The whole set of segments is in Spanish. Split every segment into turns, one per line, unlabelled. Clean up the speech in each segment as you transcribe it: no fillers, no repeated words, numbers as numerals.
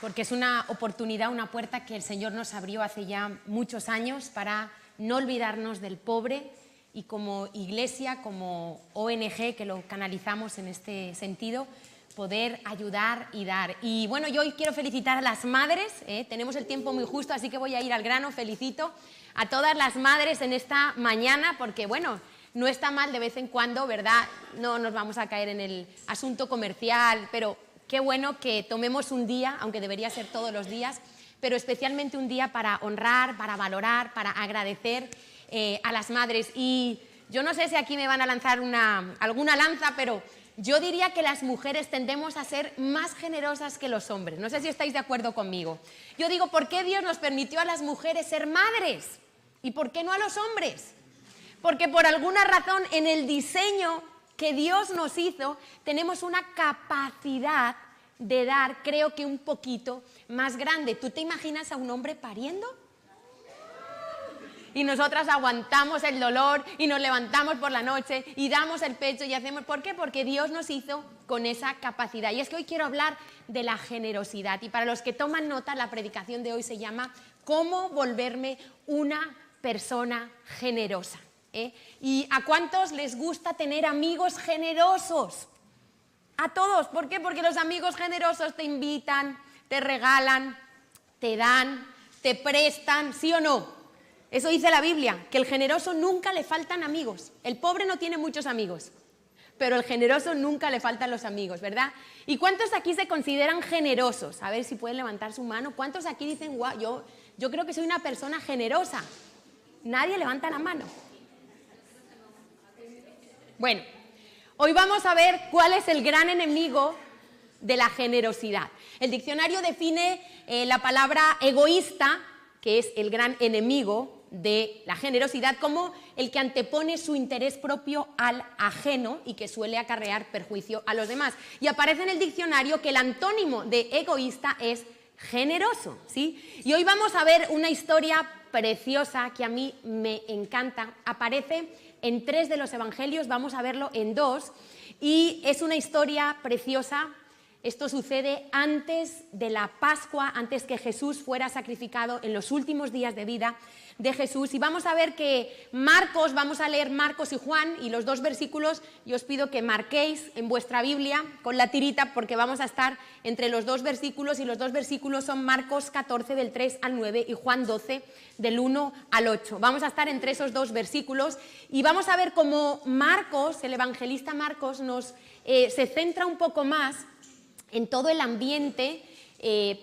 porque es una oportunidad, una puerta que el Señor nos abrió hace ya muchos años para no olvidarnos del pobre, y como iglesia, como ONG, que lo canalizamos en este sentido, poder ayudar y dar. Y bueno, yo hoy quiero felicitar a las madres, tenemos el tiempo muy justo, así que voy a ir al grano. Felicito a todas las madres en esta mañana, porque bueno, no está mal de vez en cuando, ¿verdad? No nos vamos a caer en el asunto comercial, pero qué bueno que tomemos un día, aunque debería ser todos los días, pero especialmente un día para honrar, para valorar, para agradecer a las madres. Y yo no sé si aquí me van a lanzar alguna lanza, pero yo diría que las mujeres tendemos a ser más generosas que los hombres. No sé si estáis de acuerdo conmigo. Yo digo, ¿por qué Dios nos permitió a las mujeres ser madres? ¿Y por qué no a los hombres? Porque por alguna razón en el diseño que Dios nos hizo tenemos una capacidad de dar, creo que un poquito más grande. ¿Tú te imaginas a un hombre pariendo? Y nosotras aguantamos el dolor y nos levantamos por la noche y damos el pecho y hacemos... ¿Por qué? Porque Dios nos hizo con esa capacidad. Y es que hoy quiero hablar de la generosidad. Y para los que toman nota, la predicación de hoy se llama ¿Cómo volverme una persona generosa? ¿Y a cuántos les gusta tener amigos generosos? A todos. ¿Por qué? Porque los amigos generosos te invitan, te regalan, te dan, te prestan, ¿sí o no? Eso dice la Biblia, que el generoso nunca le faltan amigos. El pobre no tiene muchos amigos, pero el generoso nunca le faltan los amigos, ¿verdad? ¿Y cuántos aquí se consideran generosos? A ver si pueden levantar su mano. ¿Cuántos aquí dicen, guau, yo creo que soy una persona generosa? Nadie levanta la mano. Bueno, hoy vamos a ver cuál es el gran enemigo de la generosidad. El diccionario define la palabra egoísta, que es el gran enemigo de la generosidad, como el que antepone su interés propio al ajeno y que suele acarrear perjuicio a los demás. Y aparece en el diccionario que el antónimo de egoísta es generoso, ¿sí? Y hoy vamos a ver una historia preciosa que a mí me encanta. Aparece en 3 de los evangelios, vamos a verlo en 2, y es una historia preciosa. Esto sucede antes de la Pascua, antes que Jesús fuera sacrificado, en los últimos días de vida de Jesús. Y vamos a ver que Marcos, vamos a leer Marcos y Juan, y los 2 versículos, yo os pido que marquéis en vuestra Biblia con la tirita, porque vamos a estar entre los 2 versículos, y los 2 versículos son Marcos 14 del 3 al 9 y Juan 12 del 1 al 8. Vamos a estar entre esos 2 versículos y vamos a ver cómo Marcos, el evangelista Marcos, se centra un poco más en todo el ambiente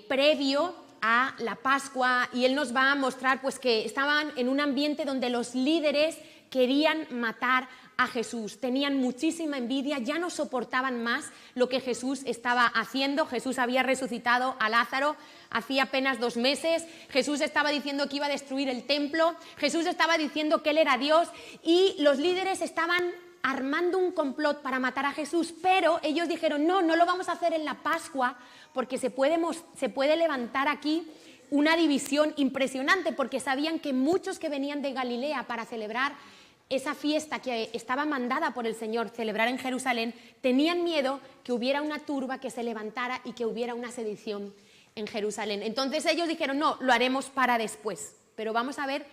previo a la Pascua, y él nos va a mostrar pues que estaban en un ambiente donde los líderes querían matar a Jesús, tenían muchísima envidia, ya no soportaban más lo que Jesús estaba haciendo. Jesús había resucitado a Lázaro hacía apenas 2 meses, Jesús estaba diciendo que iba a destruir el templo, Jesús estaba diciendo que él era Dios, y los líderes estaban armando un complot para matar a Jesús, pero ellos dijeron, no lo vamos a hacer en la Pascua, porque se puede levantar aquí una división impresionante, porque sabían que muchos que venían de Galilea para celebrar esa fiesta que estaba mandada por el Señor celebrar en Jerusalén, tenían miedo que hubiera una turba que se levantara y que hubiera una sedición en Jerusalén. Entonces ellos dijeron, no, lo haremos para después. Pero vamos a ver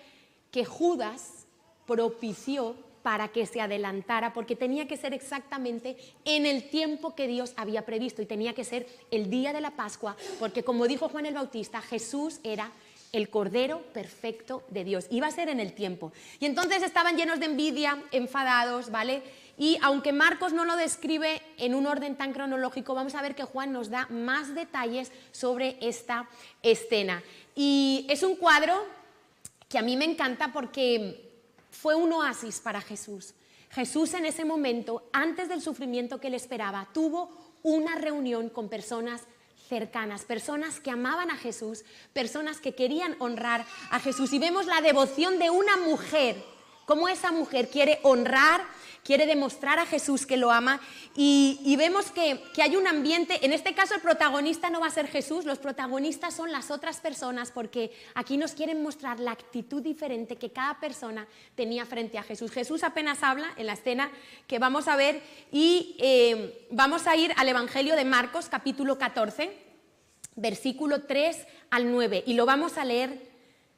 que Judas propició para que se adelantara, porque tenía que ser exactamente en el tiempo que Dios había previsto, y tenía que ser el día de la Pascua, porque como dijo Juan el Bautista, Jesús era el Cordero perfecto de Dios, iba a ser en el tiempo. Y entonces estaban llenos de envidia, enfadados, ¿vale? Y aunque Marcos no lo describe en un orden tan cronológico, vamos a ver que Juan nos da más detalles sobre esta escena. Y es un cuadro que a mí me encanta porque fue un oasis para Jesús. Jesús en ese momento, antes del sufrimiento que le esperaba, tuvo una reunión con personas cercanas, personas que amaban a Jesús, personas que querían honrar a Jesús. Y vemos la devoción de una mujer, cómo esa mujer quiere honrar, quiere demostrar a Jesús que lo ama, y vemos que hay un ambiente. En este caso el protagonista no va a ser Jesús, los protagonistas son las otras personas, porque aquí nos quieren mostrar la actitud diferente que cada persona tenía frente a Jesús. Jesús apenas habla en la escena que vamos a ver, y vamos a ir al Evangelio de Marcos, capítulo 14, versículo 3 al 9, y lo vamos a leer.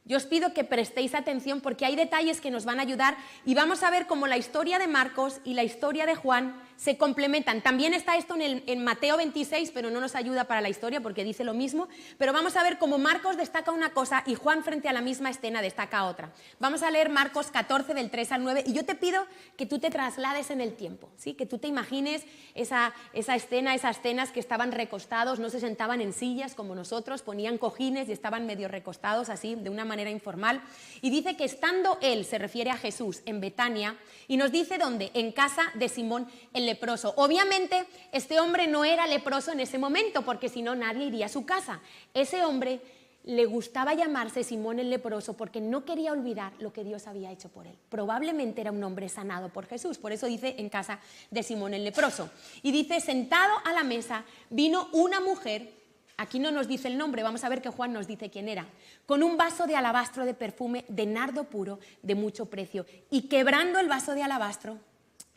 Yo os pido que prestéis atención porque hay detalles que nos van a ayudar y vamos a ver cómo la historia de Marcos y la historia de Juan se complementan. También está esto en Mateo 26, pero no nos ayuda para la historia porque dice lo mismo, pero vamos a ver cómo Marcos destaca una cosa y Juan frente a la misma escena destaca otra. Vamos a leer Marcos 14 del 3 al 9 y yo te pido que tú te traslades en el tiempo, ¿sí? Que tú te imagines esa escena, esas escenas que estaban recostados, no se sentaban en sillas como nosotros, ponían cojines y estaban medio recostados así, de una manera informal. Y dice que estando él, se refiere a Jesús, en Betania, y nos dice dónde, en casa de Simón el leproso. Obviamente este hombre no era leproso en ese momento, porque si no nadie iría a su casa. Ese hombre le gustaba llamarse Simón el leproso porque no quería olvidar lo que Dios había hecho por él. Probablemente era un hombre sanado por Jesús, por eso dice en casa de Simón el leproso. Y dice, sentado a la mesa vino una mujer, aquí no nos dice el nombre, vamos a ver que Juan nos dice quién era, con un vaso de alabastro de perfume de nardo puro de mucho precio, y quebrando el vaso de alabastro,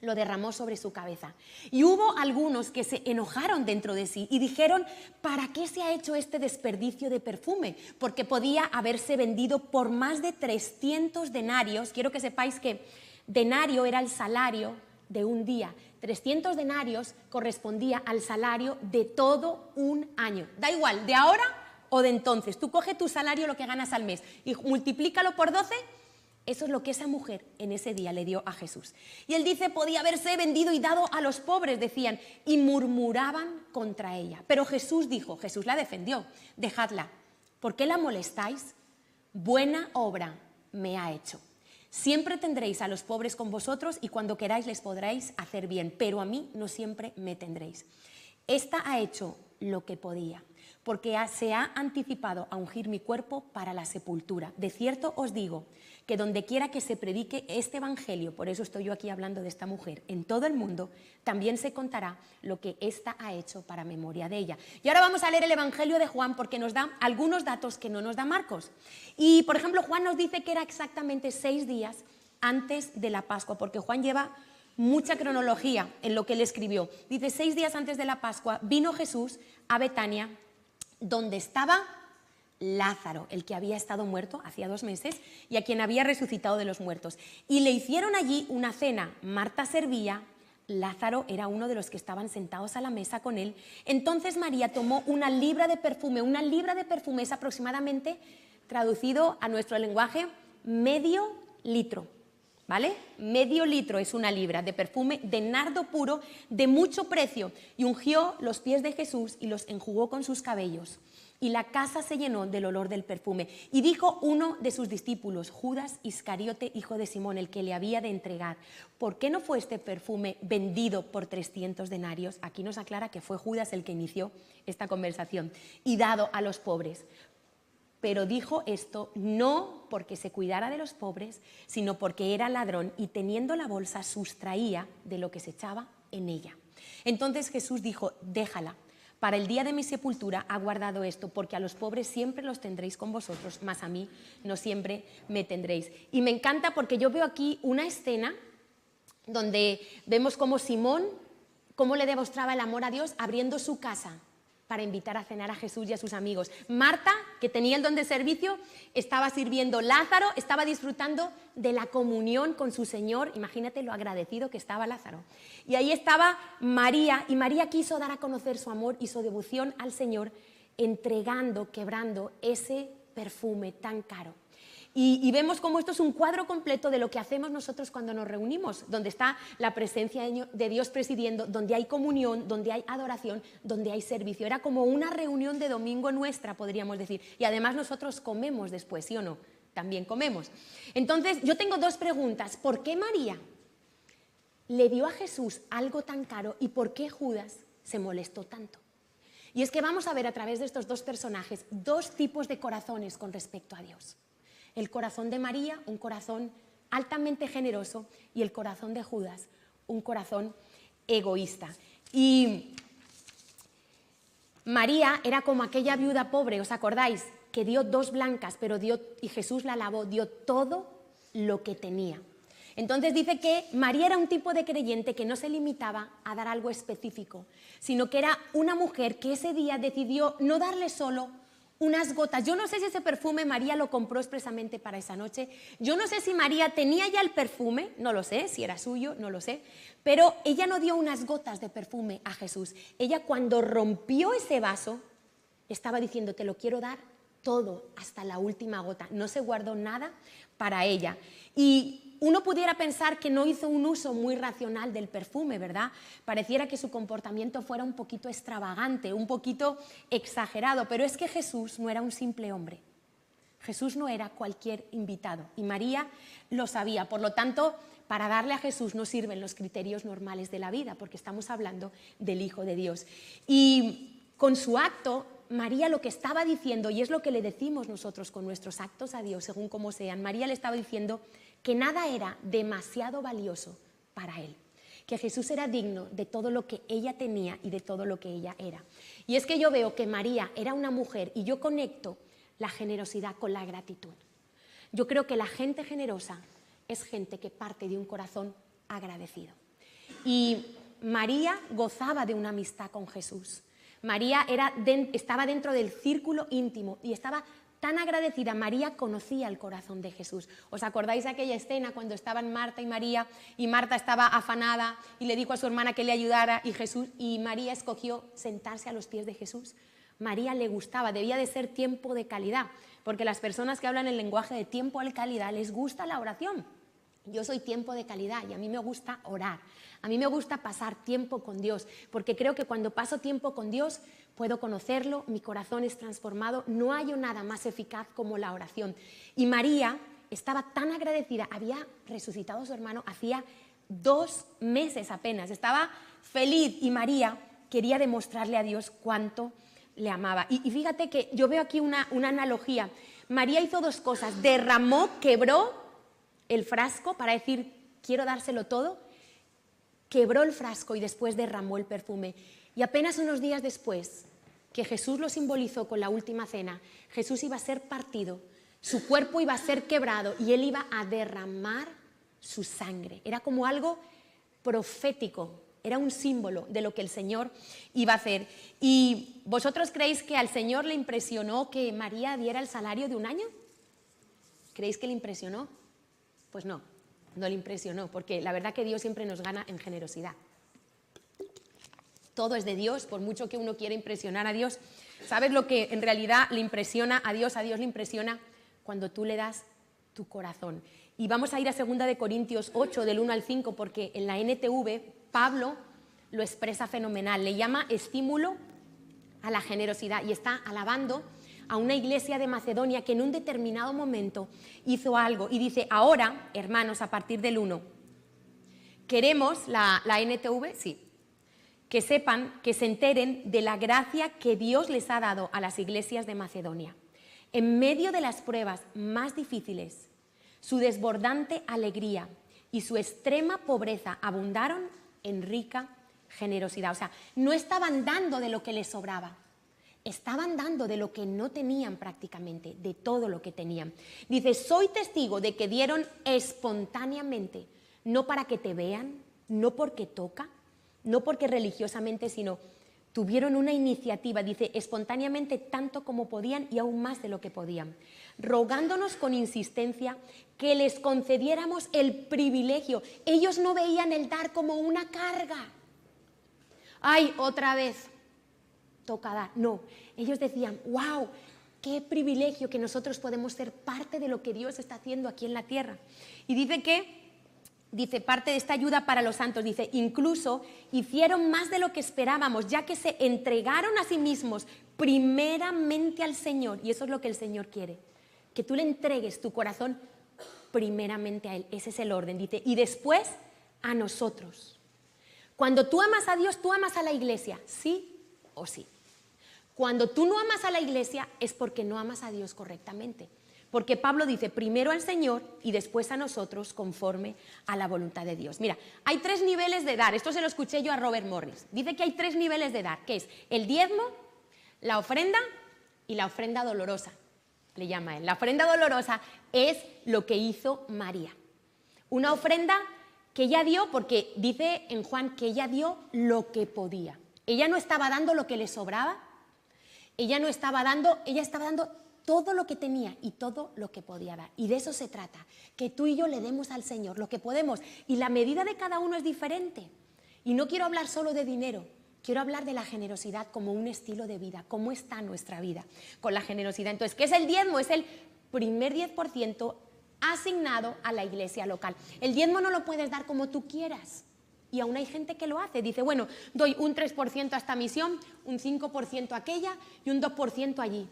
lo derramó sobre su cabeza. Y hubo algunos que se enojaron dentro de sí y dijeron, ¿para qué se ha hecho este desperdicio de perfume? Porque podía haberse vendido por más de 300 denarios. Quiero que sepáis que denario era el salario de un día. 300 denarios correspondía al salario de todo un año. Da igual, de ahora o de entonces. Tú coge tu salario, lo que ganas al mes, y multiplícalo por 12. Eso es lo que esa mujer en ese día le dio a Jesús. Y él dice, podía haberse vendido y dado a los pobres, decían, y murmuraban contra ella. Pero Jesús dijo, Jesús la defendió, dejadla, ¿por qué la molestáis? Buena obra me ha hecho. Siempre tendréis a los pobres con vosotros y cuando queráis les podréis hacer bien, pero a mí no siempre me tendréis. Esta ha hecho lo que podía, porque se ha anticipado a ungir mi cuerpo para la sepultura. De cierto os digo que donde quiera que se predique este evangelio, por eso estoy yo aquí hablando de esta mujer, en todo el mundo, también se contará lo que ésta ha hecho para memoria de ella. Y ahora vamos a leer el evangelio de Juan porque nos da algunos datos que no nos da Marcos. Y por ejemplo, Juan nos dice que era exactamente 6 días antes de la Pascua, porque Juan lleva mucha cronología en lo que él escribió. Dice, 6 días antes de la Pascua vino Jesús a Betania, donde estaba Lázaro, el que había estado muerto hacía 2 meses y a quien había resucitado de los muertos. Y le hicieron allí una cena. Marta servía, Lázaro era uno de los que estaban sentados a la mesa con él. Entonces María tomó una libra de perfume. Una libra de perfume es aproximadamente, traducido a nuestro lenguaje, medio litro. ¿Vale? Medio litro es una libra de perfume de nardo puro de mucho precio, y ungió los pies de Jesús y los enjugó con sus cabellos. Y la casa se llenó del olor del perfume. Y dijo uno de sus discípulos, Judas Iscariote, hijo de Simón, el que le había de entregar, ¿por qué no fue este perfume vendido por 300 denarios? Aquí nos aclara que fue Judas el que inició esta conversación. Y dado a los pobres. Pero dijo esto no porque se cuidara de los pobres, sino porque era ladrón y teniendo la bolsa sustraía de lo que se echaba en ella. Entonces Jesús dijo, déjala, para el día de mi sepultura ha guardado esto, porque a los pobres siempre los tendréis con vosotros, mas a mí no siempre me tendréis. Y me encanta porque yo veo aquí una escena donde vemos cómo Simón, cómo le demostraba el amor a Dios abriendo su casa para invitar a cenar a Jesús y a sus amigos. Marta, que tenía el don de servicio, estaba sirviendo. Lázaro estaba disfrutando de la comunión con su Señor. Imagínate lo agradecido que estaba Lázaro. Y ahí estaba María, y María quiso dar a conocer su amor y su devoción al Señor, entregando, quebrando ese perfume tan caro. Y vemos cómo esto es un cuadro completo de lo que hacemos nosotros cuando nos reunimos, donde está la presencia de Dios presidiendo, donde hay comunión, donde hay adoración, donde hay servicio. Era como una reunión de domingo nuestra, podríamos decir. Y además nosotros comemos después, ¿sí o no? También comemos. Entonces, yo tengo 2 preguntas. ¿Por qué María le dio a Jesús algo tan caro y por qué Judas se molestó tanto? Y es que vamos a ver a través de estos 2 personajes 2 tipos de corazones con respecto a Dios. El corazón de María, un corazón altamente generoso, y el corazón de Judas, un corazón egoísta. Y María era como aquella viuda pobre, ¿os acordáis? Que dio 2 blancas, pero y Jesús la lavó, dio todo lo que tenía. Entonces dice que María era un tipo de creyente que no se limitaba a dar algo específico, sino que era una mujer que ese día decidió no darle solo unas gotas. Yo no sé si ese perfume María lo compró expresamente para esa noche. Yo no sé si María tenía ya el perfume, no lo sé, si era suyo, no lo sé. Pero ella no dio unas gotas de perfume a Jesús. Ella cuando rompió ese vaso, estaba diciendo, te lo quiero dar todo, hasta la última gota. No se guardó nada para ella. Y uno pudiera pensar que no hizo un uso muy racional del perfume, ¿verdad? Pareciera que su comportamiento fuera un poquito extravagante, un poquito exagerado, pero es que Jesús no era un simple hombre. Jesús no era cualquier invitado y María lo sabía. Por lo tanto, para darle a Jesús no sirven los criterios normales de la vida, porque estamos hablando del Hijo de Dios. Y con su acto, María lo que estaba diciendo, y es lo que le decimos nosotros con nuestros actos a Dios, según como sean, María le estaba diciendo que nada era demasiado valioso para Él, que Jesús era digno de todo lo que ella tenía y de todo lo que ella era. Y es que yo veo que María era una mujer y yo conecto la generosidad con la gratitud. Yo creo que la gente generosa es gente que parte de un corazón agradecido. Y María gozaba de una amistad con Jesús. María estaba dentro del círculo íntimo y estaba tan agradecida. María conocía el corazón de Jesús. ¿Os acordáis de aquella escena cuando estaban Marta y María y Marta estaba afanada y le dijo a su hermana que le ayudara y María escogió sentarse a los pies de Jesús? María le gustaba, debía de ser tiempo de calidad, porque las personas que hablan el lenguaje de tiempo de calidad les gusta la oración. Yo soy tiempo de calidad y a mí me gusta orar. A mí me gusta pasar tiempo con Dios, porque creo que cuando paso tiempo con Dios puedo conocerlo, mi corazón es transformado, no hay nada más eficaz como la oración. Y María estaba tan agradecida, había resucitado a su hermano hacía 2 meses apenas, estaba feliz y María quería demostrarle a Dios cuánto le amaba. Y fíjate que yo veo aquí una analogía. María hizo 2 cosas, derramó, quebró el frasco para decir quiero dárselo todo, quebró el frasco y después derramó el perfume. Y apenas unos días después, que Jesús lo simbolizó con la última cena, Jesús iba a ser partido, su cuerpo iba a ser quebrado y él iba a derramar su sangre. Era como algo profético, era un símbolo de lo que el Señor iba a hacer. ¿Y vosotros creéis que al Señor le impresionó que María diera el salario de un año? ¿Creéis que le impresionó? Pues no, no le impresionó, porque la verdad que Dios siempre nos gana en generosidad. Todo es de Dios, por mucho que uno quiera impresionar a Dios. ¿Sabes lo que en realidad le impresiona a Dios? A Dios le impresiona cuando tú le das tu corazón. Y vamos a ir a 2 de Corintios 8, del 1 al 5, porque en la NTV Pablo lo expresa fenomenal. Le llama estímulo a la generosidad y está alabando a una iglesia de Macedonia que en un determinado momento hizo algo. Y dice, ahora, hermanos, a partir del 1, queremos, la NTV, sí, que sepan, que se enteren de la gracia que Dios les ha dado a las iglesias de Macedonia. En medio de las pruebas más difíciles, su desbordante alegría y su extrema pobreza abundaron en rica generosidad. O sea, no estaban dando de lo que les sobraba, estaban dando de lo que no tenían prácticamente, de todo lo que tenían. Dice, soy testigo de que dieron espontáneamente, no para que te vean, no porque toca, no porque religiosamente, sino tuvieron una iniciativa, dice, espontáneamente tanto como podían y aún más de lo que podían, rogándonos con insistencia que les concediéramos el privilegio. Ellos no veían el dar como una carga. Ay, otra vez, toca dar. No, ellos decían, wow, qué privilegio que nosotros podemos ser parte de lo que Dios está haciendo aquí en la tierra. Y dice, parte de esta ayuda para los santos, dice, incluso hicieron más de lo que esperábamos, ya que se entregaron a sí mismos primeramente al Señor. Y eso es lo que el Señor quiere, que tú le entregues tu corazón primeramente a Él. Ese es el orden, dice, y después a nosotros. Cuando tú amas a Dios, tú amas a la iglesia, sí o sí. Cuando tú no amas a la iglesia es porque no amas a Dios correctamente. Porque Pablo dice primero al Señor y después a nosotros conforme a la voluntad de Dios. Mira, hay 3 niveles de dar. Esto se lo escuché yo a Robert Morris. Dice que hay 3 niveles de dar, que es el diezmo, la ofrenda y la ofrenda dolorosa. Le llama él. La ofrenda dolorosa es lo que hizo María. Una ofrenda que ella dio, porque dice en Juan que ella dio lo que podía. Ella no estaba dando lo que le sobraba, ella estaba dando todo lo que tenía y todo lo que podía dar. Y de eso se trata, que tú y yo le demos al Señor lo que podemos. Y la medida de cada uno es diferente. Y no quiero hablar solo de dinero, quiero hablar de la generosidad como un estilo de vida, cómo está nuestra vida con la generosidad. Entonces, ¿qué es el diezmo? Es el primer 10% asignado a la iglesia local. El diezmo no lo puedes dar como tú quieras. Y aún hay gente que lo hace. Dice, bueno, doy un 3% a esta misión, un 5% a aquella y un 2% allí.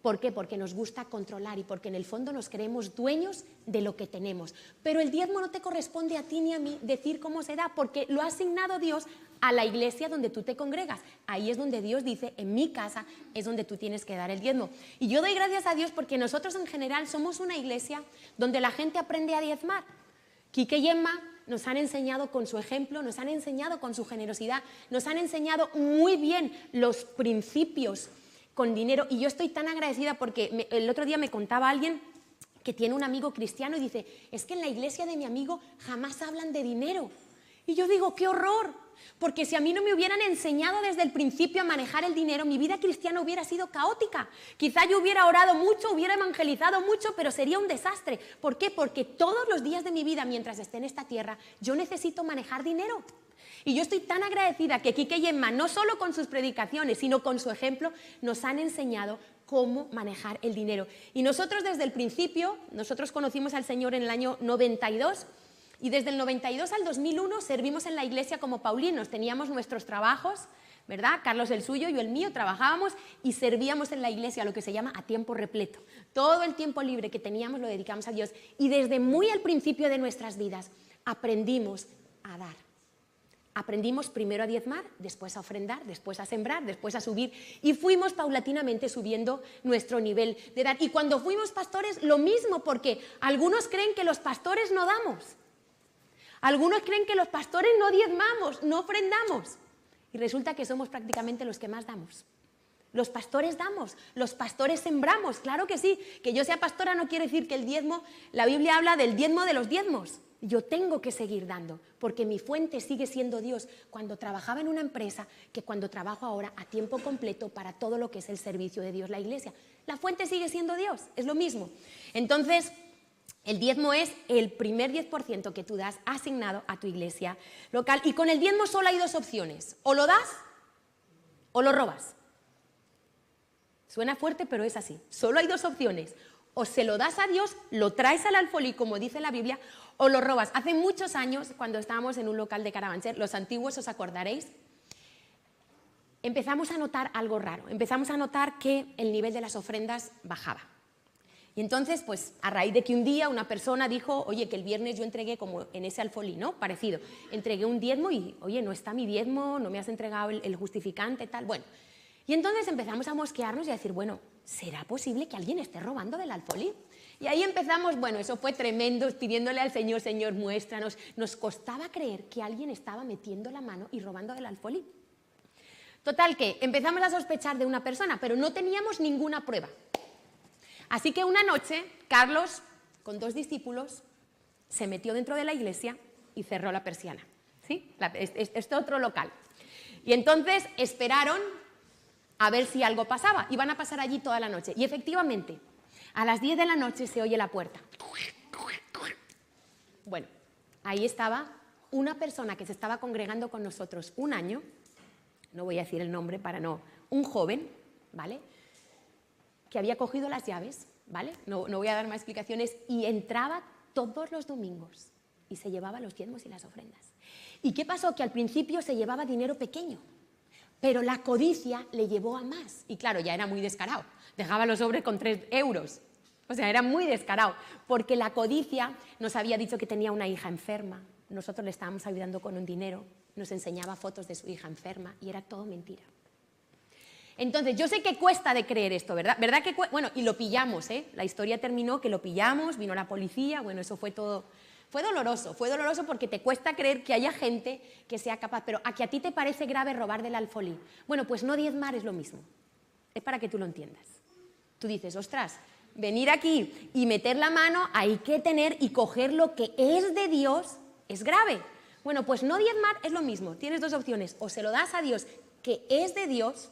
¿Por qué? Porque nos gusta controlar y porque en el fondo nos creemos dueños de lo que tenemos. Pero el diezmo no te corresponde a ti ni a mí decir cómo se da, porque lo ha asignado Dios a la iglesia donde tú te congregas. Ahí es donde Dios dice, en mi casa es donde tú tienes que dar el diezmo. Y yo doy gracias a Dios porque nosotros en general somos una iglesia donde la gente aprende a diezmar. Quique y Emma nos han enseñado con su ejemplo, nos han enseñado con su generosidad, nos han enseñado muy bien los principios con dinero, y yo estoy tan agradecida porque el otro día me contaba alguien que tiene un amigo cristiano y dice, es que en la iglesia de mi amigo jamás hablan de dinero. Y yo digo, ¡qué horror! Porque si a mí no me hubieran enseñado desde el principio a manejar el dinero, mi vida cristiana hubiera sido caótica. Quizá yo hubiera orado mucho, hubiera evangelizado mucho, pero sería un desastre. ¿Por qué? Porque todos los días de mi vida, mientras esté en esta tierra, yo necesito manejar dinero. Y yo estoy tan agradecida que Quique y Emma, no solo con sus predicaciones, sino con su ejemplo, nos han enseñado cómo manejar el dinero. Y nosotros desde el principio, nosotros conocimos al Señor en el año 92, y desde el 92 al 2001 servimos en la iglesia como paulinos. Teníamos nuestros trabajos, ¿verdad? Carlos el suyo, yo el mío, trabajábamos y servíamos en la iglesia, lo que se llama a tiempo repleto. Todo el tiempo libre que teníamos lo dedicamos a Dios. Y desde muy al principio de nuestras vidas aprendimos a dar. Aprendimos primero a diezmar, después a ofrendar, después a sembrar, después a subir, y fuimos paulatinamente subiendo nuestro nivel de dar. Y cuando fuimos pastores, lo mismo, porque algunos creen que los pastores no damos. Algunos creen que los pastores no diezmamos, no ofrendamos. Y resulta que somos prácticamente los que más damos. Los pastores damos, los pastores sembramos, claro que sí. Que yo sea pastora no quiere decir que el diezmo, la Biblia habla del diezmo de los diezmos. Yo tengo que seguir dando, porque mi fuente sigue siendo Dios cuando trabajaba en una empresa que cuando trabajo ahora a tiempo completo para todo lo que es el servicio de Dios, la iglesia. La fuente sigue siendo Dios, es lo mismo. Entonces, el diezmo es el primer 10% que tú das asignado a tu iglesia local. Y con el diezmo solo hay dos opciones, o lo das o lo robas. Suena fuerte, pero es así. Solo hay dos opciones. O se lo das a Dios, lo traes al alfolí, como dice la Biblia, o lo robas. Hace muchos años, cuando estábamos en un local de Carabanchel, los antiguos os acordaréis, empezamos a notar algo raro. Empezamos a notar que el nivel de las ofrendas bajaba. Y entonces, pues, a raíz de que un día una persona dijo, oye, que el viernes yo entregué como en ese alfolí, ¿no? Parecido. Entregué un diezmo y, oye, no está mi diezmo, no me has entregado el justificante, tal. Bueno, y entonces empezamos a mosquearnos y a decir, bueno, ¿será posible que alguien esté robando del alfolí? Y ahí empezamos, bueno, eso fue tremendo, pidiéndole al Señor, Señor, muéstranos. Nos costaba creer que alguien estaba metiendo la mano y robando del alfolí. Total que empezamos a sospechar de una persona, pero no teníamos ninguna prueba. Así que una noche, Carlos, con 2 discípulos, se metió dentro de la iglesia y cerró la persiana. ¿Sí? Este otro local. Y entonces esperaron a ver si algo pasaba. Iban a pasar allí toda la noche. Y efectivamente, a las 10 de la noche se oye la puerta. Bueno, ahí estaba una persona que se estaba congregando con nosotros un año, no voy a decir el nombre para no, un joven, ¿vale?, que había cogido las llaves, ¿vale?, no voy a dar más explicaciones, y entraba todos los domingos y se llevaba los diezmos y las ofrendas. ¿Y qué pasó? Que al principio se llevaba dinero pequeño, pero la codicia le llevó a más. Y claro, ya era muy descarado. Dejaba los sobres con 3 euros. O sea, era muy descarado. Porque la codicia nos había dicho que tenía una hija enferma. Nosotros le estábamos ayudando con un dinero. Nos enseñaba fotos de su hija enferma. Y era todo mentira. Entonces, yo sé que cuesta de creer esto, ¿verdad? ¿Verdad que bueno, y lo pillamos, ¿eh? La historia terminó que lo pillamos, vino la policía. Bueno, eso fue todo. Fue doloroso porque te cuesta creer que haya gente que sea capaz, pero ¿a que a ti te parece grave robar del alfolí? Bueno, pues no diezmar es lo mismo, es para que tú lo entiendas. Tú dices, ostras, venir aquí y meter la mano, hay que tener y coger lo que es de Dios, es grave. Bueno, pues no diezmar es lo mismo, tienes dos opciones, o se lo das a Dios que es de Dios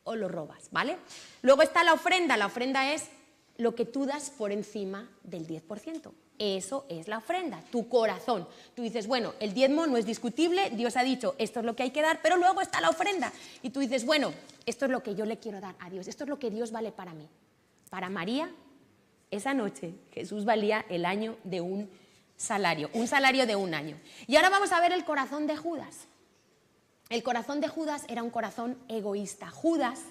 o lo robas, ¿vale? Luego está la ofrenda es lo que tú das por encima del 10%. Eso es la ofrenda, tu corazón. Tú dices, bueno, el diezmo no es discutible, Dios ha dicho, esto es lo que hay que dar, pero luego está la ofrenda. Y tú dices, bueno, esto es lo que yo le quiero dar a Dios, esto es lo que Dios vale para mí. Para María, esa noche Jesús valía el año de un salario de un año. Y ahora vamos a ver el corazón de Judas. El corazón de Judas era un corazón egoísta. Judas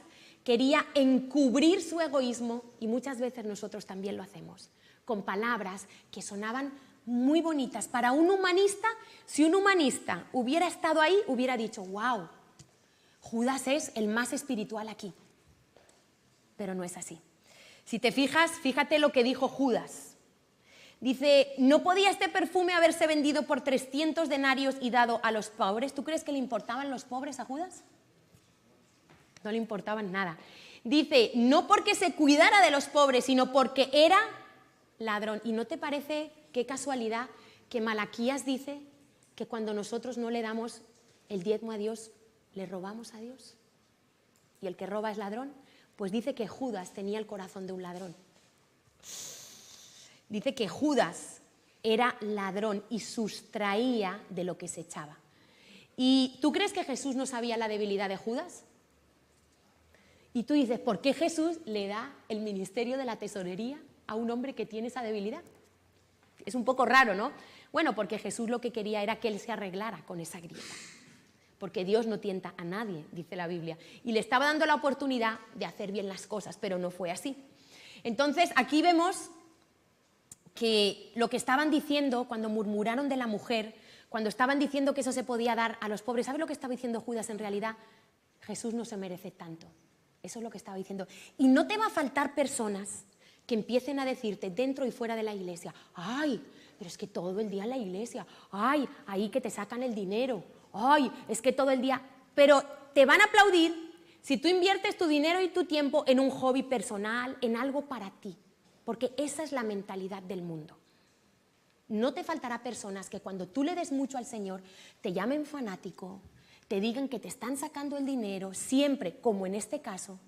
quería encubrir su egoísmo y muchas veces nosotros también lo hacemos, con palabras que sonaban muy bonitas. Para un humanista, si un humanista hubiera estado ahí, hubiera dicho, wow, Judas es el más espiritual aquí. Pero no es así. Si te fijas, fíjate lo que dijo Judas. Dice, ¿no podía este perfume haberse vendido por 300 denarios y dado a los pobres? ¿Tú crees que le importaban los pobres a Judas? No le importaban nada. Dice, no porque se cuidara de los pobres, sino porque era ladrón. ¿Y no te parece qué casualidad que Malaquías dice que cuando nosotros no le damos el diezmo a Dios, le robamos a Dios? ¿Y el que roba es ladrón? Pues dice que Judas tenía el corazón de un ladrón. Dice que Judas era ladrón y sustraía de lo que se echaba. ¿Y tú crees que Jesús no sabía la debilidad de Judas? Y tú dices, ¿por qué Jesús le da el ministerio de la tesorería a un hombre que tiene esa debilidad? Es un poco raro, ¿no? Bueno, porque Jesús lo que quería era que él se arreglara con esa grieta. Porque Dios no tienta a nadie, dice la Biblia. Y le estaba dando la oportunidad de hacer bien las cosas, pero no fue así. Entonces, aquí vemos que lo que estaban diciendo cuando murmuraron de la mujer, cuando estaban diciendo que eso se podía dar a los pobres, ¿sabes lo que estaba diciendo Judas en realidad? Jesús no se merece tanto. Eso es lo que estaba diciendo. Y no te va a faltar personas que empiecen a decirte dentro y fuera de la iglesia, ay, pero es que todo el día en la iglesia, ay, ahí que te sacan el dinero, ay, es que todo el día, pero te van a aplaudir si tú inviertes tu dinero y tu tiempo en un hobby personal, en algo para ti. Porque esa es la mentalidad del mundo. No te faltará personas que cuando tú le des mucho al Señor te llamen fanático, te digan que te están sacando el dinero, siempre, como en este caso,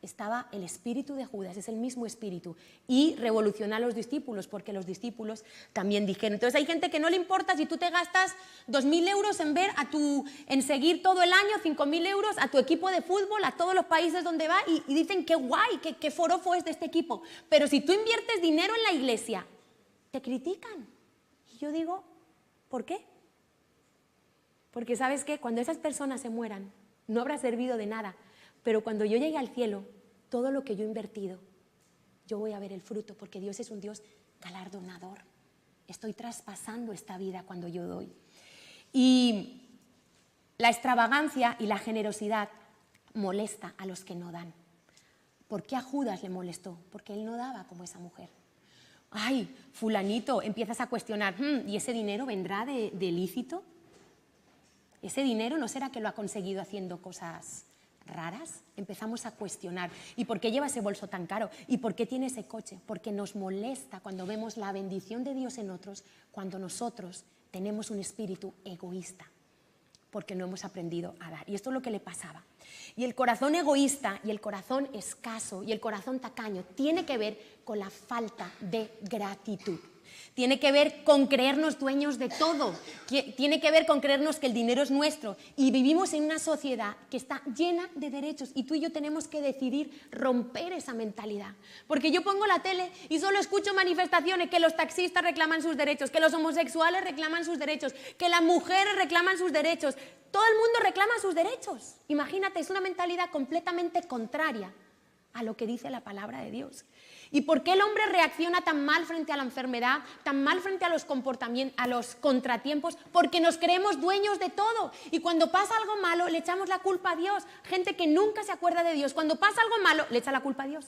estaba el espíritu de Judas, es el mismo espíritu, y revolucionó a los discípulos, porque los discípulos también dijeron. Entonces hay gente que no le importa si tú te gastas 2.000 euros en seguir todo el año, 5.000 euros a tu equipo de fútbol, a todos los países donde va, y dicen qué guay, qué forofo es de este equipo. Pero si tú inviertes dinero en la iglesia, te critican. Y yo digo, ¿por qué? Porque ¿sabes qué? Cuando esas personas se mueran, no habrá servido de nada. Pero cuando yo llegue al cielo, todo lo que yo he invertido, yo voy a ver el fruto, porque Dios es un Dios galardonador. Estoy traspasando esta vida cuando yo doy. Y la extravagancia y la generosidad molesta a los que no dan. ¿Por qué a Judas le molestó? Porque él no daba como esa mujer. Ay, fulanito, empiezas a cuestionar, ¿y ese dinero vendrá de ilícito? ¿Ese dinero no será que lo ha conseguido haciendo cosas raras? Empezamos a cuestionar. ¿Y por qué lleva ese bolso tan caro? ¿Y por qué tiene ese coche? Porque nos molesta cuando vemos la bendición de Dios en otros, cuando nosotros tenemos un espíritu egoísta, porque no hemos aprendido a dar. Y esto es lo que le pasaba. Y el corazón egoísta y el corazón escaso y el corazón tacaño tiene que ver con la falta de gratitud. Tiene que ver con creernos dueños de todo, tiene que ver con creernos que el dinero es nuestro, y vivimos en una sociedad que está llena de derechos y tú y yo tenemos que decidir romper esa mentalidad. Porque yo pongo la tele y solo escucho manifestaciones que los taxistas reclaman sus derechos, que los homosexuales reclaman sus derechos, que las mujeres reclaman sus derechos, todo el mundo reclama sus derechos. Imagínate, es una mentalidad completamente contraria a lo que dice la palabra de Dios. ¿Y por qué el hombre reacciona tan mal frente a la enfermedad, tan mal frente a los comportamientos, a los contratiempos? Porque nos creemos dueños de todo. Y cuando pasa algo malo, le echamos la culpa a Dios. Gente que nunca se acuerda de Dios, cuando pasa algo malo, le echa la culpa a Dios.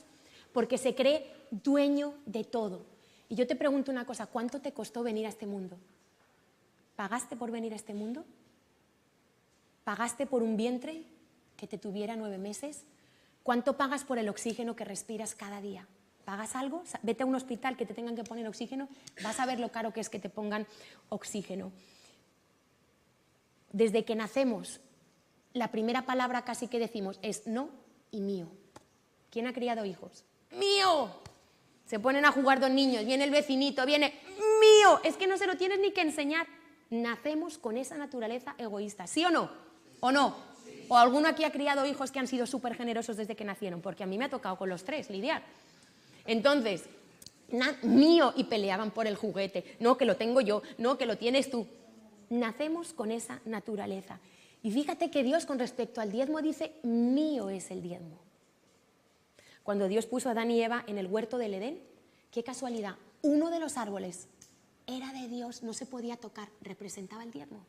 Porque se cree dueño de todo. Y yo te pregunto una cosa, ¿cuánto te costó venir a este mundo? ¿Pagaste por venir a este mundo? ¿Pagaste por un vientre que te tuviera 9 meses? ¿Cuánto pagas por el oxígeno que respiras cada día? ¿Pagas algo? Vete a un hospital que te tengan que poner oxígeno, vas a ver lo caro que es que te pongan oxígeno. Desde que nacemos, la primera palabra casi que decimos es no y mío. ¿Quién ha criado hijos? ¡Mío! Se ponen a jugar dos niños, viene el vecinito, viene mío. Es que no se lo tienes ni que enseñar. Nacemos con esa naturaleza egoísta, ¿sí o no? ¿O no? ¿O alguno aquí ha criado hijos que han sido súper generosos desde que nacieron? Porque a mí me ha tocado con los tres lidiar. Entonces, mío, y peleaban por el juguete. No, que lo tengo yo, no, que lo tienes tú. Nacemos con esa naturaleza. Y fíjate que Dios con respecto al diezmo dice, mío es el diezmo. Cuando Dios puso a Adán y Eva en el huerto del Edén, qué casualidad, uno de los árboles era de Dios, no se podía tocar, representaba el diezmo.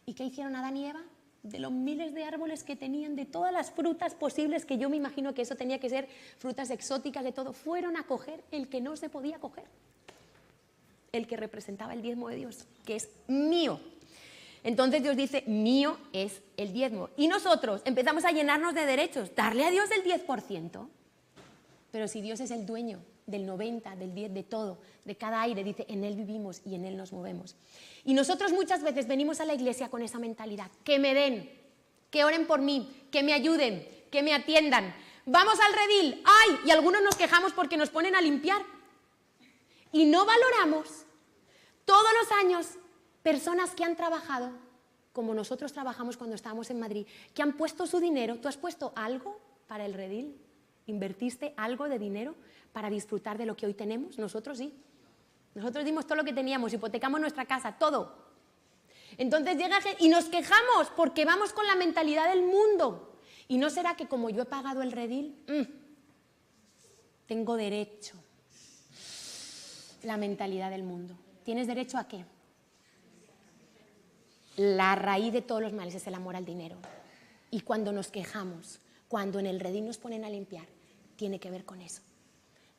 ¿Y qué hicieron Adán y Eva? De los miles de árboles que tenían, de todas las frutas posibles, que yo me imagino que eso tenía que ser frutas exóticas, de todo, fueron a coger el que no se podía coger, el que representaba el diezmo de Dios, que es mío. Entonces Dios dice, mío es el diezmo. Y nosotros empezamos a llenarnos de derechos, darle a Dios el 10%. Pero si Dios es el dueño del 90, del 10, de todo, de cada aire, dice, en Él vivimos y en Él nos movemos. Y nosotros muchas veces venimos a la iglesia con esa mentalidad, que me den, que oren por mí, que me ayuden, que me atiendan. Vamos al redil, ¡ay! Y algunos nos quejamos porque nos ponen a limpiar. Y no valoramos todos los años personas que han trabajado, como nosotros trabajamos cuando estábamos en Madrid, que han puesto su dinero. ¿Tú has puesto algo para el redil? ¿Invertiste algo de dinero para disfrutar de lo que hoy tenemos? Nosotros sí. Nosotros dimos todo lo que teníamos, hipotecamos nuestra casa, todo. Entonces llega y nos quejamos porque vamos con la mentalidad del mundo. ¿Y no será que como yo he pagado el redil, tengo derecho? La mentalidad del mundo. ¿Tienes derecho a qué? La raíz de todos los males es el amor al dinero. Y cuando nos quejamos, cuando en el redil nos ponen a limpiar, tiene que ver con eso.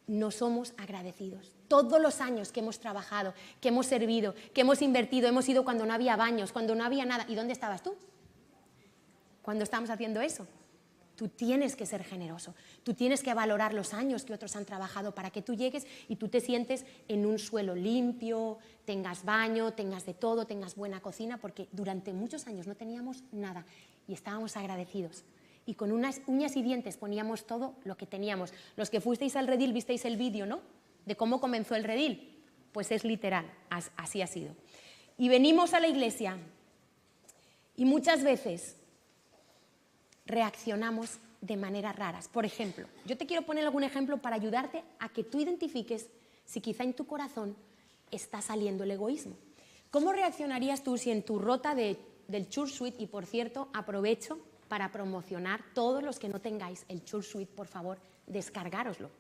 No somos agradecidos. Todos los años que hemos trabajado, que hemos servido, que hemos invertido, hemos ido cuando no había baños, cuando no había nada. ¿Y dónde estabas tú? Cuando estábamos haciendo eso. Tú tienes que ser generoso. Tú tienes que valorar los años que otros han trabajado para que tú llegues y tú te sientes en un suelo limpio, tengas baño, tengas de todo, tengas buena cocina, porque durante muchos años no teníamos nada y estábamos agradecidos. Y con unas uñas y dientes poníamos todo lo que teníamos. Los que fuisteis al redil visteis el vídeo, ¿no? De cómo comenzó el redil. Pues es literal, así ha sido. Y venimos a la iglesia y muchas veces reaccionamos de maneras raras. Por ejemplo, yo te quiero poner algún ejemplo para ayudarte a que tú identifiques si quizá en tu corazón está saliendo el egoísmo. ¿Cómo reaccionarías tú si en tu rota del Church Suite, y por cierto, aprovecho para promocionar, todos los que no tengáis el Church Suite, por favor, descargároslo.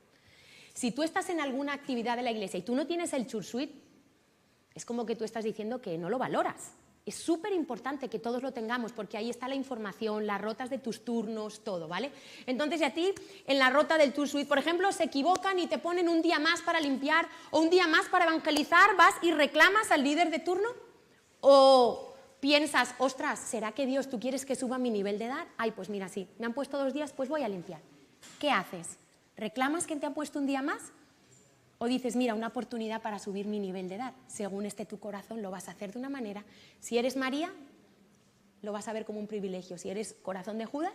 Si tú estás en alguna actividad de la iglesia y tú no tienes el Church Suite, es como que tú estás diciendo que no lo valoras. Es súper importante que todos lo tengamos porque ahí está la información, las rotas de tus turnos, todo, ¿vale? Entonces, si a ti en la rota del Church Suite, por ejemplo, se equivocan y te ponen un día más para limpiar o un día más para evangelizar, vas y reclamas al líder de turno, o piensas, ostras, ¿será que Dios, tú quieres que suba mi nivel de dar? Ay, pues mira, sí, me han puesto 2 días, pues voy a limpiar. ¿Qué haces? ¿Reclamas que te han puesto un día más? O dices, mira, una oportunidad para subir mi nivel de dar. Según esté tu corazón, lo vas a hacer de una manera. Si eres María, lo vas a ver como un privilegio. Si eres corazón de Judas,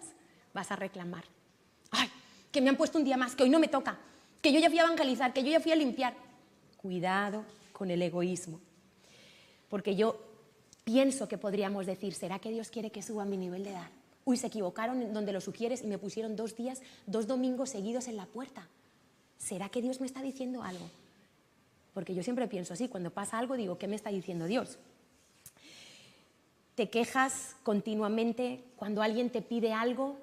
vas a reclamar. ¡Ay, que me han puesto un día más, que hoy no me toca! Que yo ya fui a evangelizar, que yo ya fui a limpiar. Cuidado con el egoísmo. Porque yo pienso que podríamos decir, ¿será que Dios quiere que suba mi nivel de dar? Uy, se equivocaron en donde lo sugieres y me pusieron 2 días, 2 domingos seguidos en la puerta. ¿Será que Dios me está diciendo algo? Porque yo siempre pienso así, cuando pasa algo digo, ¿qué me está diciendo Dios? ¿Te quejas continuamente cuando alguien te pide algo?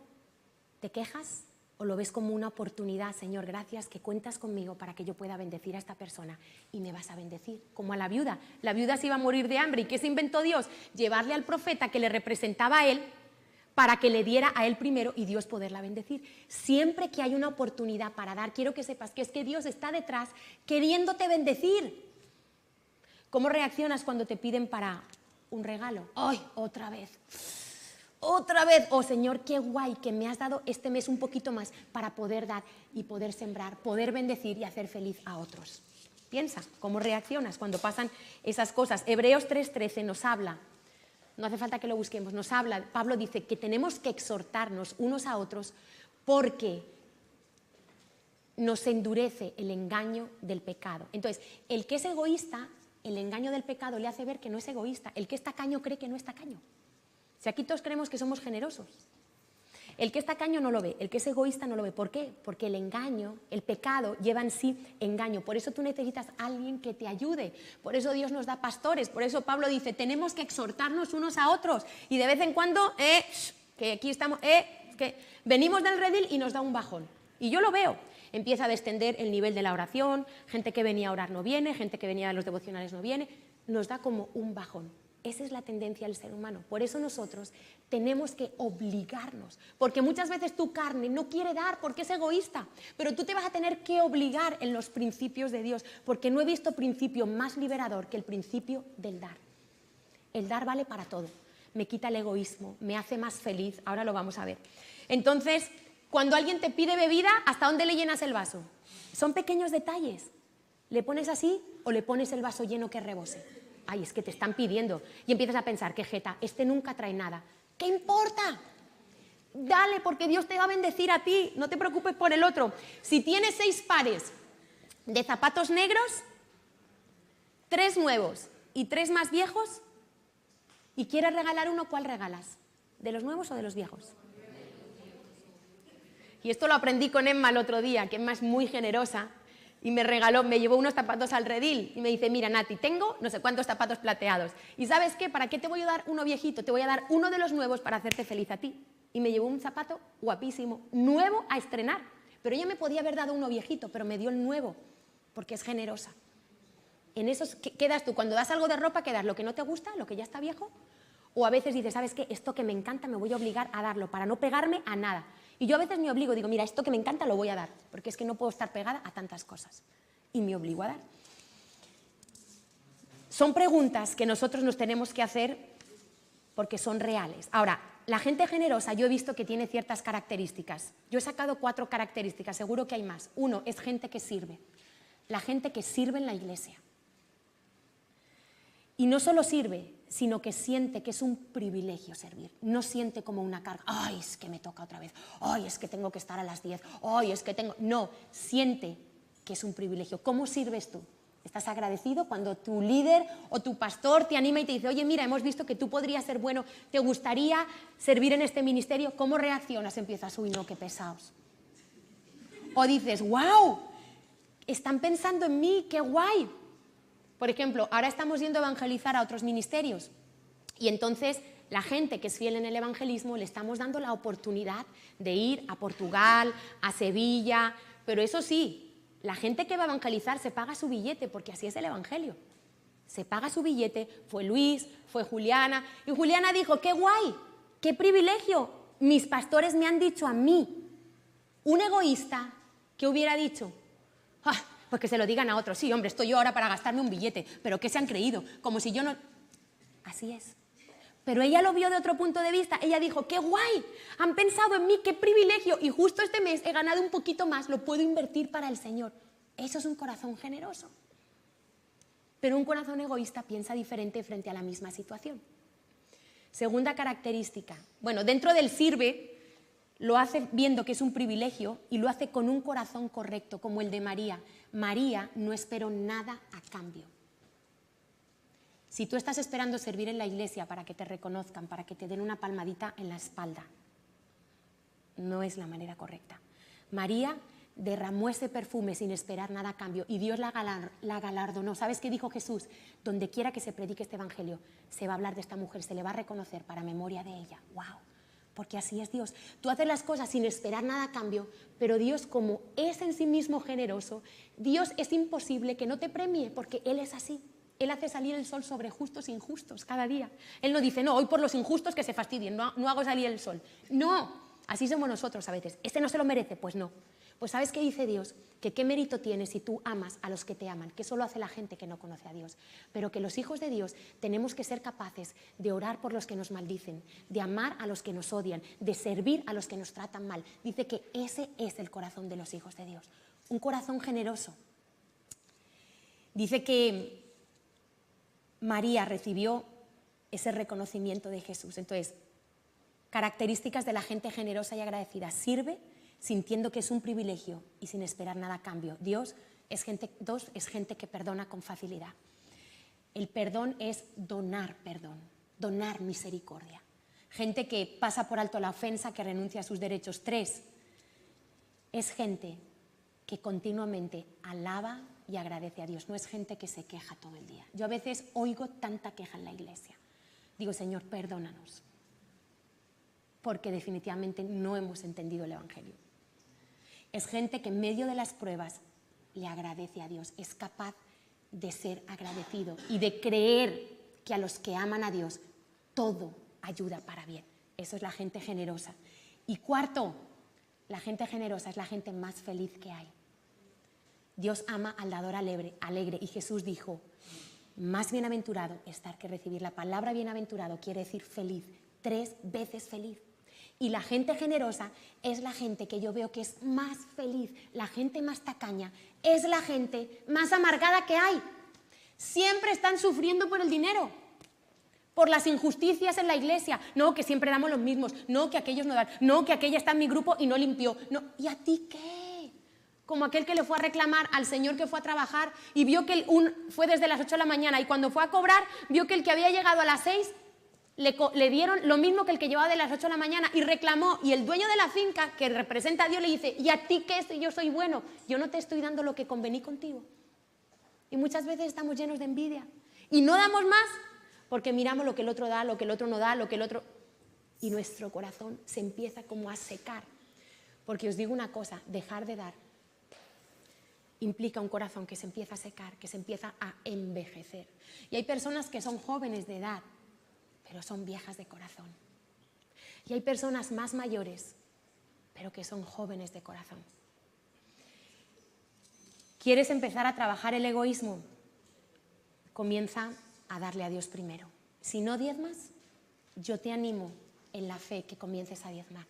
¿Te quejas? ¿O lo ves como una oportunidad? Señor, gracias que cuentas conmigo para que yo pueda bendecir a esta persona y me vas a bendecir. Como a la viuda. La viuda se iba a morir de hambre. ¿Y qué se inventó Dios? Llevarle al profeta que le representaba a él para que le diera a él primero y Dios poderla bendecir. Siempre que hay una oportunidad para dar, quiero que sepas que es que Dios está detrás queriéndote bendecir. ¿Cómo reaccionas cuando te piden para un regalo? ¡Ay, otra vez! otra vez, oh Señor, qué guay que me has dado este mes un poquito más para poder dar y poder sembrar, poder bendecir y hacer feliz a otros. Piensa, ¿cómo reaccionas cuando pasan esas cosas? Hebreos 3:13 nos habla, no hace falta que lo busquemos, nos habla, Pablo dice que tenemos que exhortarnos unos a otros porque nos endurece el engaño del pecado. Entonces, el que es egoísta, el engaño del pecado le hace ver que no es egoísta. El que es tacaño cree que no es tacaño. Si aquí todos creemos que somos generosos. El que es tacaño no lo ve, el que es egoísta no lo ve. ¿Por qué? Porque el engaño, el pecado, lleva en sí engaño. Por eso tú necesitas a alguien que te ayude. Por eso Dios nos da pastores. Por eso Pablo dice, tenemos que exhortarnos unos a otros. Y de vez en cuando, que aquí estamos, que venimos del redil y nos da un bajón. Y yo lo veo. Empieza a descender el nivel de la oración, gente que venía a orar no viene, gente que venía a los devocionales no viene, nos da como un bajón. Esa es la tendencia del ser humano. Por eso nosotros tenemos que obligarnos, porque muchas veces tu carne no quiere dar porque es egoísta, pero tú te vas a tener que obligar en los principios de Dios, porque no he visto principio más liberador que el principio del dar. El dar vale para todo. Me quita el egoísmo, me hace más feliz, ahora lo vamos a ver. Entonces, cuando alguien te pide bebida, ¿hasta dónde le llenas el vaso? Son pequeños detalles. ¿Le pones así o le pones el vaso lleno que rebose? Ay, es que te están pidiendo. Y empiezas a pensar, qué jeta, este nunca trae nada. ¿Qué importa? Dale, porque Dios te va a bendecir a ti. No te preocupes por el otro. Si tienes 6 pares de zapatos negros, 3 nuevos y 3 más viejos, y quieres regalar uno, ¿cuál regalas? ¿De los nuevos o de los viejos? Y esto lo aprendí con Emma el otro día, que Emma es muy generosa y me llevó unos zapatos al redil y me dice, mira Nati, tengo no sé cuántos zapatos plateados y ¿sabes qué? ¿Para qué te voy a dar uno viejito? Te voy a dar uno de los nuevos para hacerte feliz a ti. Y me llevó un zapato guapísimo, nuevo a estrenar, pero ella me podía haber dado uno viejito, pero me dio el nuevo, porque es generosa. En eso quedas tú, cuando das algo de ropa, quedas lo que no te gusta, lo que ya está viejo, o a veces dices, ¿sabes qué? Esto que me encanta me voy a obligar a darlo para no pegarme a nada. Y yo a veces me obligo, digo, mira, esto que me encanta lo voy a dar, porque es que no puedo estar pegada a tantas cosas. Y me obligo a dar. Son preguntas que nosotros nos tenemos que hacer porque son reales. Ahora, la gente generosa yo he visto que tiene ciertas características. Yo he sacado 4 características, seguro que hay más. 1 es gente que sirve. La gente que sirve en la iglesia. Y no solo sirve, sino que siente que es un privilegio servir. No siente como una carga. Ay, es que me toca otra vez. Ay, es que tengo que estar a las 10. Ay, es que tengo... No, siente que es un privilegio. ¿Cómo sirves tú? ¿Estás agradecido cuando tu líder o tu pastor te anima y te dice, oye, mira, hemos visto que tú podrías ser bueno, ¿te gustaría servir en este ministerio? ¿Cómo reaccionas? Empiezas, uy, no, qué pesados. O dices, wow, están pensando en mí, qué guay. Por ejemplo, ahora estamos yendo a evangelizar a otros ministerios y entonces la gente que es fiel en el evangelismo le estamos dando la oportunidad de ir a Portugal, a Sevilla, pero eso sí, la gente que va a evangelizar se paga su billete porque así es el evangelio. Se paga su billete, fue Luis, fue Juliana y Juliana dijo, qué guay, qué privilegio, mis pastores me han dicho a mí, un egoísta que hubiera dicho, pues que se lo digan a otros. Sí, hombre, estoy yo ahora para gastarme un billete, pero ¿qué se han creído? Como si yo no... Así es. Pero ella lo vio de otro punto de vista. Ella dijo, qué guay, han pensado en mí, qué privilegio. Y justo este mes he ganado un poquito más, lo puedo invertir para el Señor. Eso es un corazón generoso. Pero un corazón egoísta piensa diferente frente a la misma situación. Segunda característica. Bueno, dentro del sirve... Lo hace viendo que es un privilegio y lo hace con un corazón correcto, como el de María. María no esperó nada a cambio. Si tú estás esperando servir en la iglesia para que te reconozcan, para que te den una palmadita en la espalda, no es la manera correcta. María derramó ese perfume sin esperar nada a cambio y Dios la galardonó. ¿Sabes qué dijo Jesús? Donde quiera que se predique este evangelio, se va a hablar de esta mujer, se le va a reconocer para memoria de ella. ¡Wow! Porque así es Dios. Tú haces las cosas sin esperar nada a cambio, pero Dios, como es en sí mismo generoso, Dios es imposible que no te premie, porque Él es así. Él hace salir el sol sobre justos e injustos cada día. Él no dice, no, hoy por los injustos que se fastidien, no hago salir el sol. No, Así somos nosotros a veces. Este no se lo merece, pues no. Pues ¿sabes qué dice Dios? Que qué mérito tiene si tú amas a los que te aman, que eso lo hace la gente que no conoce a Dios. Pero que los hijos de Dios tenemos que ser capaces de orar por los que nos maldicen, de amar a los que nos odian, de servir a los que nos tratan mal. Dice que ese es el corazón de los hijos de Dios, un corazón generoso. Dice que María recibió ese reconocimiento de Jesús. Entonces, características de la gente generosa y agradecida: sirve sintiendo que es un privilegio y sin esperar nada a cambio. Dos, es gente que perdona con facilidad. El perdón es donar perdón, donar misericordia. Gente que pasa por alto la ofensa, que renuncia a sus derechos. 3, es gente que continuamente alaba y agradece a Dios. No es gente que se queja todo el día. Yo a veces oigo tanta queja en la iglesia. Digo, Señor, perdónanos, porque definitivamente no hemos entendido el Evangelio. Es gente que en medio de las pruebas le agradece a Dios, es capaz de ser agradecido y de creer que a los que aman a Dios todo ayuda para bien. Eso es la gente generosa. Y 4, la gente generosa es la gente más feliz que hay. Dios ama al dador alegre, y Jesús dijo: más bienaventurado es dar que recibir. La palabra bienaventurado quiere decir feliz, 3 veces feliz. Y la gente generosa es la gente que yo veo que es más feliz. La gente más tacaña es la gente más amargada que hay. Siempre están sufriendo por el dinero, por las injusticias en la iglesia. No, que siempre damos los mismos. No, que aquellos no dan. No, que aquella está en mi grupo y no limpió. No, ¿y a ti qué? Como aquel que le fue a reclamar al señor que fue a trabajar y vio que fue desde las 8 de la mañana, y cuando fue a cobrar vio que el que había llegado a las 6 le dieron lo mismo que el que llevaba de las 8 de la mañana, y reclamó. Y el dueño de la finca, que representa a Dios, le dice: ¿y a ti qué? Si yo soy bueno, yo no te estoy dando lo que convení contigo. Y muchas veces estamos llenos de envidia y no damos más porque miramos lo que el otro da, lo que el otro no da, lo que el otro... Y nuestro corazón se empieza como a secar. Porque os digo una cosa, dejar de dar implica un corazón que se empieza a secar, que se empieza a envejecer. Y hay personas que son jóvenes de edad, pero son viejas de corazón. Y hay personas más mayores, pero que son jóvenes de corazón. ¿Quieres empezar a trabajar el egoísmo? Comienza a darle a Dios primero. Si no diezmas, yo te animo en la fe que comiences a diezmar.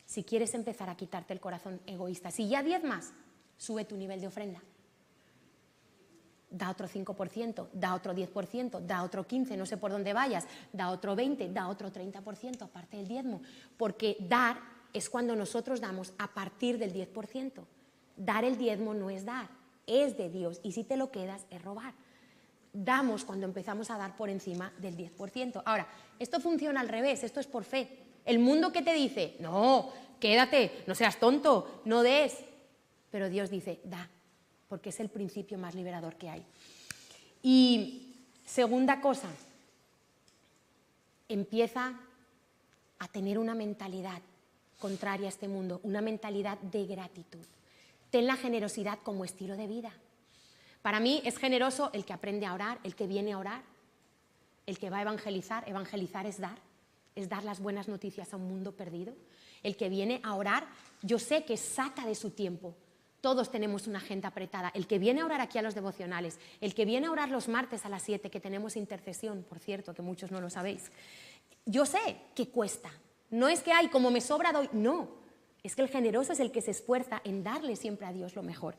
Si quieres empezar a quitarte el corazón egoísta, si ya diezmas, sube tu nivel de ofrenda. Da otro 5%, da otro 10%, da otro 15%, no sé por dónde vayas, da otro 20%, da otro 30%, aparte del diezmo. Porque dar es cuando nosotros damos a partir del 10%. Dar el diezmo no es dar, es de Dios, y si te lo quedas es robar. Damos cuando empezamos a dar por encima del 10%. Ahora, esto funciona al revés, esto es por fe. El mundo que te dice: no, quédate, no seas tonto, no des. Pero Dios dice: da, porque es el principio más liberador que hay. Y segunda cosa, empieza a tener una mentalidad contraria a este mundo, una mentalidad de gratitud. Ten la generosidad como estilo de vida. Para mí es generoso el que aprende a orar, el que viene a orar, el que va a evangelizar. Evangelizar es dar las buenas noticias a un mundo perdido. El que viene a orar, yo sé que saca de su tiempo. Todos tenemos una agenda apretada. El que viene a orar aquí a los devocionales, el que viene a orar los martes a las 7, que tenemos intercesión, por cierto, que muchos no lo sabéis. Yo sé que cuesta. No es que, ay, como me sobra doy. No, es que el generoso es el que se esfuerza en darle siempre a Dios lo mejor.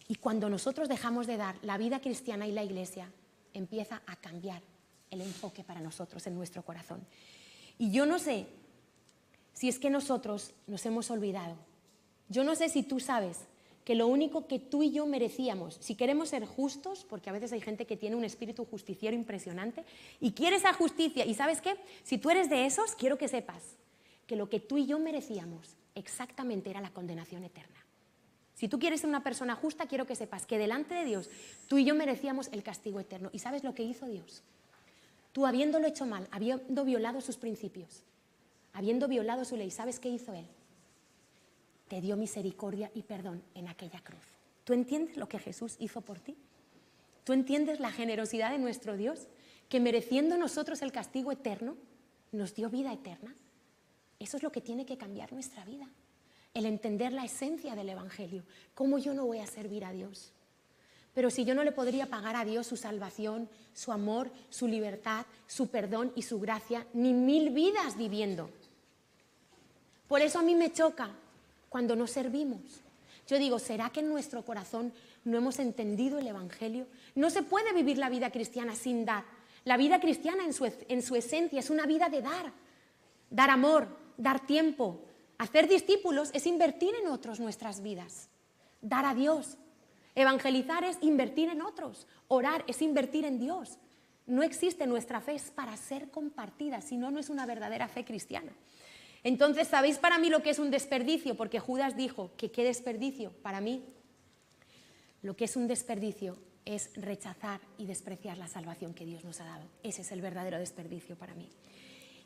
Y cuando nosotros dejamos de dar, la vida cristiana y la iglesia empieza a cambiar el enfoque para nosotros en nuestro corazón. Y yo no sé si es que nosotros nos hemos olvidado. Yo no sé si tú sabes que lo único que tú y yo merecíamos, si queremos ser justos, porque a veces hay gente que tiene un espíritu justiciero impresionante y quiere esa justicia, y ¿sabes qué? Si tú eres de esos, quiero que sepas que lo que tú y yo merecíamos exactamente era la condenación eterna. Si tú quieres ser una persona justa, quiero que sepas que delante de Dios tú y yo merecíamos el castigo eterno. ¿Y sabes lo que hizo Dios? Tú, habiéndolo hecho mal, habiendo violado sus principios, habiendo violado su ley, ¿sabes qué hizo Él? Te dio misericordia y perdón en aquella cruz. ¿Tú entiendes lo que Jesús hizo por ti? ¿Tú entiendes la generosidad de nuestro Dios? Que mereciendo nosotros el castigo eterno, nos dio vida eterna. Eso es lo que tiene que cambiar nuestra vida. El entender la esencia del Evangelio. ¿Cómo yo no voy a servir a Dios? Pero si yo no le podría pagar a Dios su salvación, su amor, su libertad, su perdón y su gracia, ni 1000 vidas viviendo. Por eso a mí me choca cuando no servimos. Yo digo, ¿será que en nuestro corazón no hemos entendido el Evangelio? No se puede vivir la vida cristiana sin dar. La vida cristiana en su esencia es una vida de dar. Dar amor, dar tiempo. Hacer discípulos es invertir en otros nuestras vidas. Dar a Dios. Evangelizar es invertir en otros. Orar es invertir en Dios. No existe nuestra fe, es para ser compartida, si no, no es una verdadera fe cristiana. Entonces, ¿sabéis para mí lo que es un desperdicio? Porque Judas dijo que qué desperdicio. Para mí, lo que es un desperdicio es rechazar y despreciar la salvación que Dios nos ha dado. Ese es el verdadero desperdicio para mí.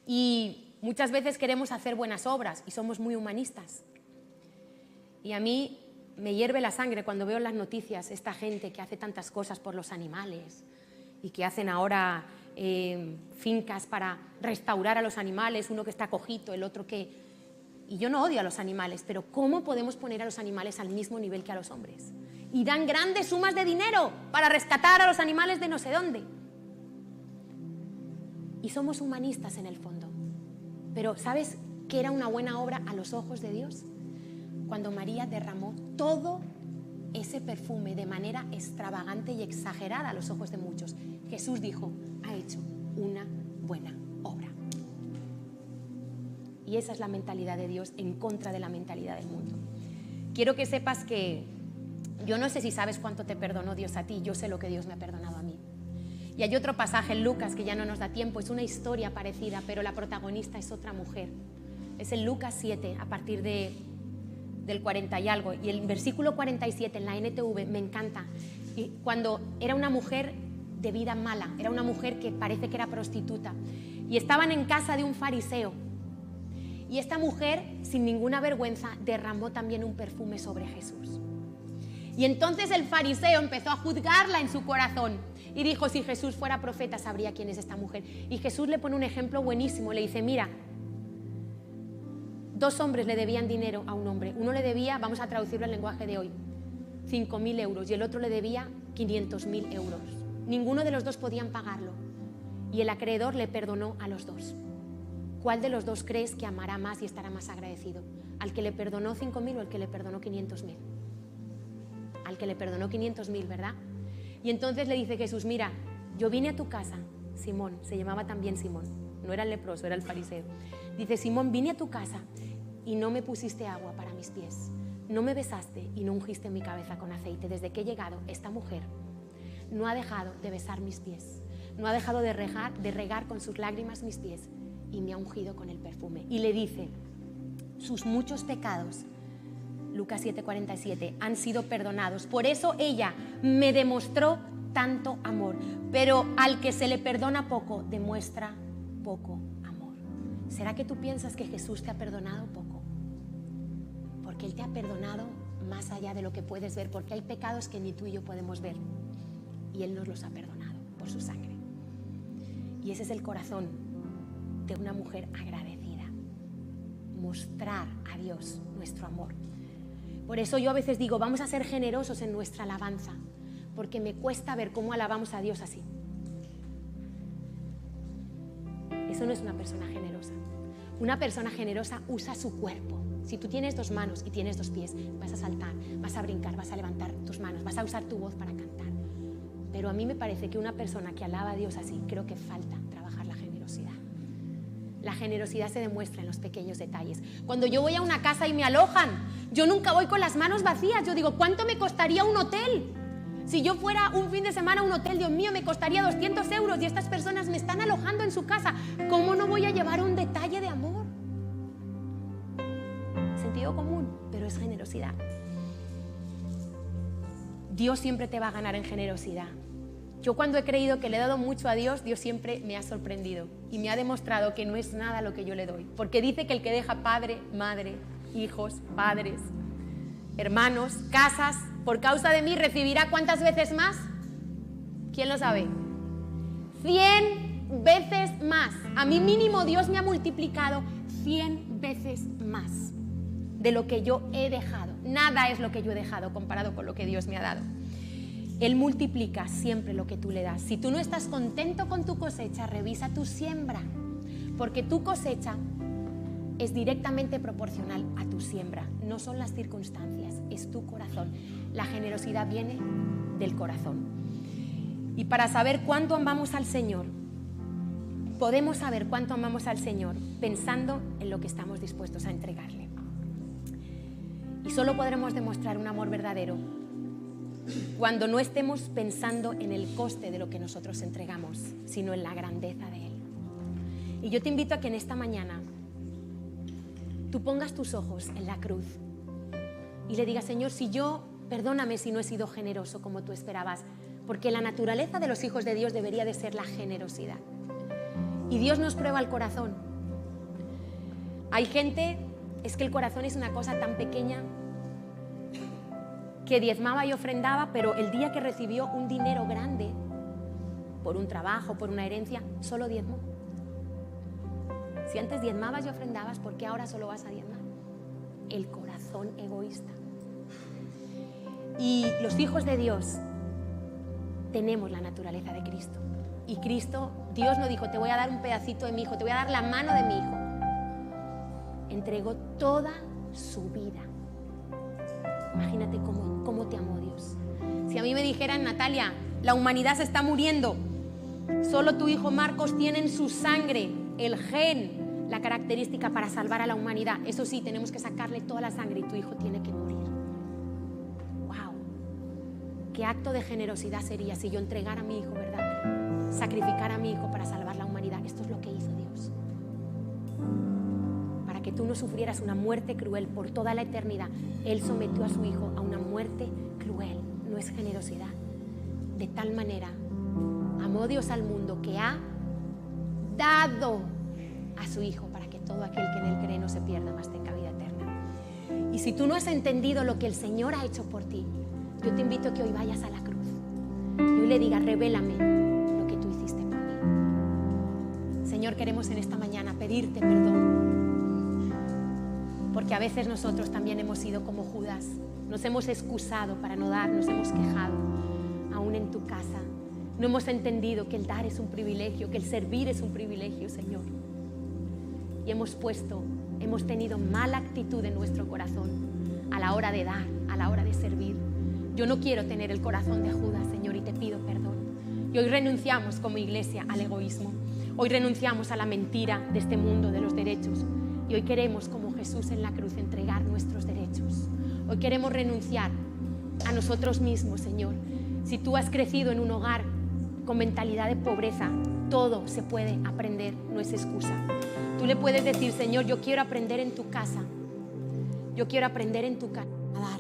Y muchas veces queremos hacer buenas obras y somos muy humanistas. Y a mí me hierve la sangre cuando veo en las noticias esta gente que hace tantas cosas por los animales y que hacen ahora fincas para restaurar a los animales, uno que está cojito, el otro que... Y yo no odio a los animales, pero ¿cómo podemos poner a los animales al mismo nivel que a los hombres? Y dan grandes sumas de dinero para rescatar a los animales de no sé dónde. Y somos humanistas en el fondo. Pero ¿sabes qué era una buena obra a los ojos de Dios? Cuando María derramó todo ese perfume de manera extravagante y exagerada a los ojos de muchos. Jesús dijo, ha hecho una buena obra. Y esa es la mentalidad de Dios en contra de la mentalidad del mundo. Quiero que sepas que yo no sé si sabes cuánto te perdonó Dios a ti, yo sé lo que Dios me ha perdonado a mí. Y hay otro pasaje en Lucas que ya no nos da tiempo, es una historia parecida, pero la protagonista es otra mujer. Es en Lucas 7, a partir del 40 y algo. Y el versículo 47 en la NTV me encanta. Y cuando era una mujer de vida mala, era una mujer que parece que era prostituta. Y estaban en casa de un fariseo. Y esta mujer, sin ninguna vergüenza, derramó también un perfume sobre Jesús. Y entonces el fariseo empezó a juzgarla en su corazón. Y dijo, si Jesús fuera profeta, sabría quién es esta mujer. Y Jesús le pone un ejemplo buenísimo. Le dice, mira, 2 hombres le debían dinero a un hombre. Uno le debía, vamos a traducirlo al lenguaje de hoy, 5.000 euros y el otro le debía 500.000 euros. Ninguno de los dos podían pagarlo y el acreedor le perdonó a los dos. ¿Cuál de los dos crees que amará más y estará más agradecido? ¿Al que le perdonó 5.000 o al que le perdonó 500.000? Al que le perdonó 500.000, ¿verdad? Y entonces le dice Jesús, mira, yo vine a tu casa, Simón, se llamaba también Simón, no era el leproso, era el fariseo. Dice, Simón, vine a tu casa y no me pusiste agua para mis pies, no me besaste y no ungiste mi cabeza con aceite. Desde que he llegado, esta mujer no ha dejado de besar mis pies, no ha dejado de regar con sus lágrimas mis pies y me ha ungido con el perfume. Y le dice, sus muchos pecados, Lucas 7:47, han sido perdonados. Por eso ella me demostró tanto amor. Pero al que se le perdona poco, demuestra poco amor. ¿Será que tú piensas que Jesús te ha perdonado poco? Porque Él te ha perdonado más allá de lo que puedes ver, porque hay pecados que ni tú y yo podemos ver. Y Él nos los ha perdonado por su sangre. Y ese es el corazón de una mujer agradecida. Mostrar a Dios nuestro amor. Por eso yo a veces digo, vamos a ser generosos en nuestra alabanza, porque me cuesta ver cómo alabamos a Dios así. Eso no es una persona generosa. Una persona generosa usa su cuerpo. Si tú tienes 2 manos y tienes 2 pies, vas a saltar, vas a brincar, vas a levantar tus manos, vas a usar tu voz para cantar. Pero a mí me parece que una persona que alaba a Dios así, creo que falta trabajar la generosidad. La generosidad se demuestra en los pequeños detalles. Cuando yo voy a una casa y me alojan, yo nunca voy con las manos vacías. Yo digo, ¿cuánto me costaría un hotel? Si yo fuera un fin de semana a un hotel, Dios mío, me costaría 200 euros y estas personas me están alojando en su casa. ¿Cómo no voy a llevar un detalle de amor? Sentido común, pero es generosidad. Dios siempre te va a ganar en generosidad. Yo cuando he creído que le he dado mucho a Dios, Dios siempre me ha sorprendido y me ha demostrado que no es nada lo que yo le doy. Porque dice que el que deja padre, madre, hijos, padres, hermanos, casas, por causa de mí recibirá ¿cuántas veces más? ¿Quién lo sabe? 100 veces más. A mí mínimo Dios me ha multiplicado 100 veces más de lo que yo he dejado. Nada es lo que yo he dejado comparado con lo que Dios me ha dado. Él multiplica siempre lo que tú le das. Si tú no estás contento con tu cosecha, revisa tu siembra, porque tu cosecha es directamente proporcional a tu siembra. No son las circunstancias, es tu corazón. La generosidad viene del corazón. Y para saber cuánto amamos al Señor, podemos saber cuánto amamos al Señor pensando en lo que estamos dispuestos a entregarle. Y solo podremos demostrar un amor verdadero cuando no estemos pensando en el coste de lo que nosotros entregamos, sino en la grandeza de Él. Y yo te invito a que en esta mañana tú pongas tus ojos en la cruz y le digas: Señor, perdóname si no he sido generoso como tú esperabas, porque la naturaleza de los hijos de Dios debería de ser la generosidad. Y Dios nos prueba el corazón. Hay gente, es que el corazón es una cosa tan pequeña, que diezmaba y ofrendaba, pero el día que recibió un dinero grande, por un trabajo, por una herencia, solo diezmó. Si antes diezmabas y ofrendabas, ¿por qué ahora solo vas a diezmar? El corazón egoísta. Y los hijos de Dios tenemos la naturaleza de Cristo. Y Cristo, Dios no dijo: te voy a dar un pedacito de mi hijo, te voy a dar la mano de mi hijo. Entregó toda su vida. Imagínate cómo te amó Dios. Si a mí me dijeran: Natalia, la humanidad se está muriendo, solo tu hijo Marcos tiene en su sangre el gen, la característica para salvar a la humanidad. Eso sí, tenemos que sacarle toda la sangre y tu hijo tiene que morir. ¡Wow! ¿Qué acto de generosidad sería si yo entregara a mi hijo, verdad? Sacrificara a mi hijo para salvar la humanidad. Esto es lo que hizo Dios. Para que tú no sufrieras una muerte cruel por toda la eternidad, Él sometió a su hijo a una muerte cruel. No es generosidad. De tal manera amó Dios al mundo que ha dado a su hijo para que todo aquel que en Él cree no se pierda, mas tenga vida eterna. Y si tú no has entendido lo que el Señor ha hecho por ti, yo te invito a que hoy vayas a la cruz y hoy le digas: revélame lo que tú hiciste por mí. Señor, queremos en esta mañana pedirte perdón, porque a veces nosotros también hemos sido como Judas, nos hemos excusado para no dar, nos hemos quejado, aún en tu casa. No hemos entendido que el dar es un privilegio, que el servir es un privilegio, Señor. Y hemos tenido mala actitud en nuestro corazón a la hora de dar, a la hora de servir. Yo no quiero tener el corazón de Judas, Señor, y te pido perdón. Y hoy renunciamos como iglesia al egoísmo. Hoy renunciamos a la mentira de este mundo de los derechos. Y hoy queremos, como Jesús en la cruz, entregar nuestros derechos. Hoy queremos renunciar a nosotros mismos, Señor. Si tú has crecido en un hogar con mentalidad de pobreza, todo se puede aprender, no es excusa. Tú le puedes decir: Señor, yo quiero aprender en tu casa. Yo quiero aprender en tu casa a dar.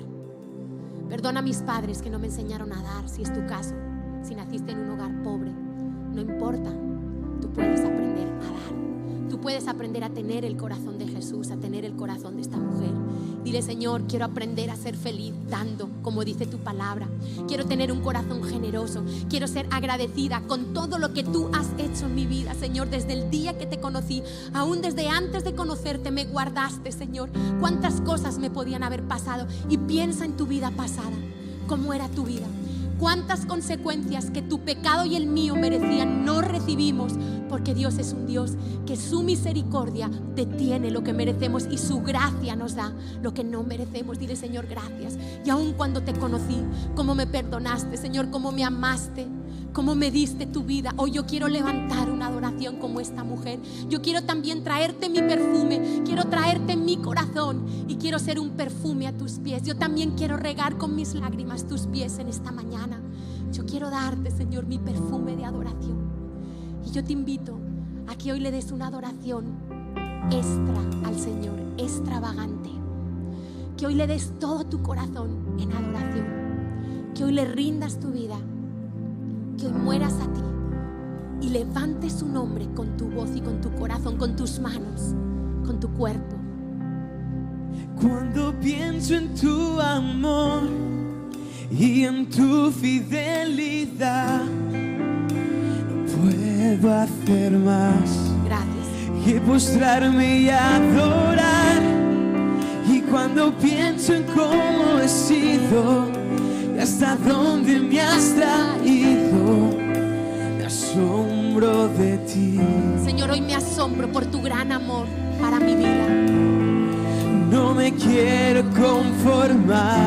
Perdona a mis padres que no me enseñaron a dar, si es tu caso. Si naciste en un hogar pobre, no importa, tú puedes aprender a dar. Tú puedes aprender a tener el corazón de Jesús, a tener el corazón de esta mujer. Dile: Señor, quiero aprender a ser feliz dando, como dice tu palabra. Quiero tener un corazón generoso. Quiero ser agradecida con todo lo que tú has hecho en mi vida, Señor, desde el día que te conocí. Aún desde antes de conocerte me guardaste, Señor. Cuántas cosas me podían haber pasado. Y piensa en tu vida pasada. ¿Cómo era tu vida? Cuántas consecuencias que tu pecado y el mío merecían no recibimos, porque Dios es un Dios que su misericordia detiene lo que merecemos y su gracia nos da lo que no merecemos. Dile: Señor, gracias. Y aun cuando te conocí, cómo me perdonaste, Señor, cómo me amaste, cómo me diste tu vida. Hoy yo quiero levantar una adoración como esta mujer. Yo quiero también traerte mi perfume, quiero traerte mi corazón y quiero ser un perfume a tus pies. Yo también quiero regar con mis lágrimas tus pies en esta mañana. Yo quiero darte, Señor, mi perfume de adoración. Y yo te invito a que hoy le des una adoración extra al Señor, extravagante. Que hoy le des todo tu corazón en adoración. Que hoy le rindas tu vida. Que hoy mueras a ti y levantes su nombre con tu voz y con tu corazón, con tus manos, con tu cuerpo.
Cuando pienso en tu amor y en tu fidelidad, no puedo hacer más.
Gracias.
Que postrarme y adorar. Cuando pienso en cómo he sido y hasta dónde me has traído, me asombro de ti.
Señor, hoy me asombro por tu gran amor para mi vida.
No me quiero conformar.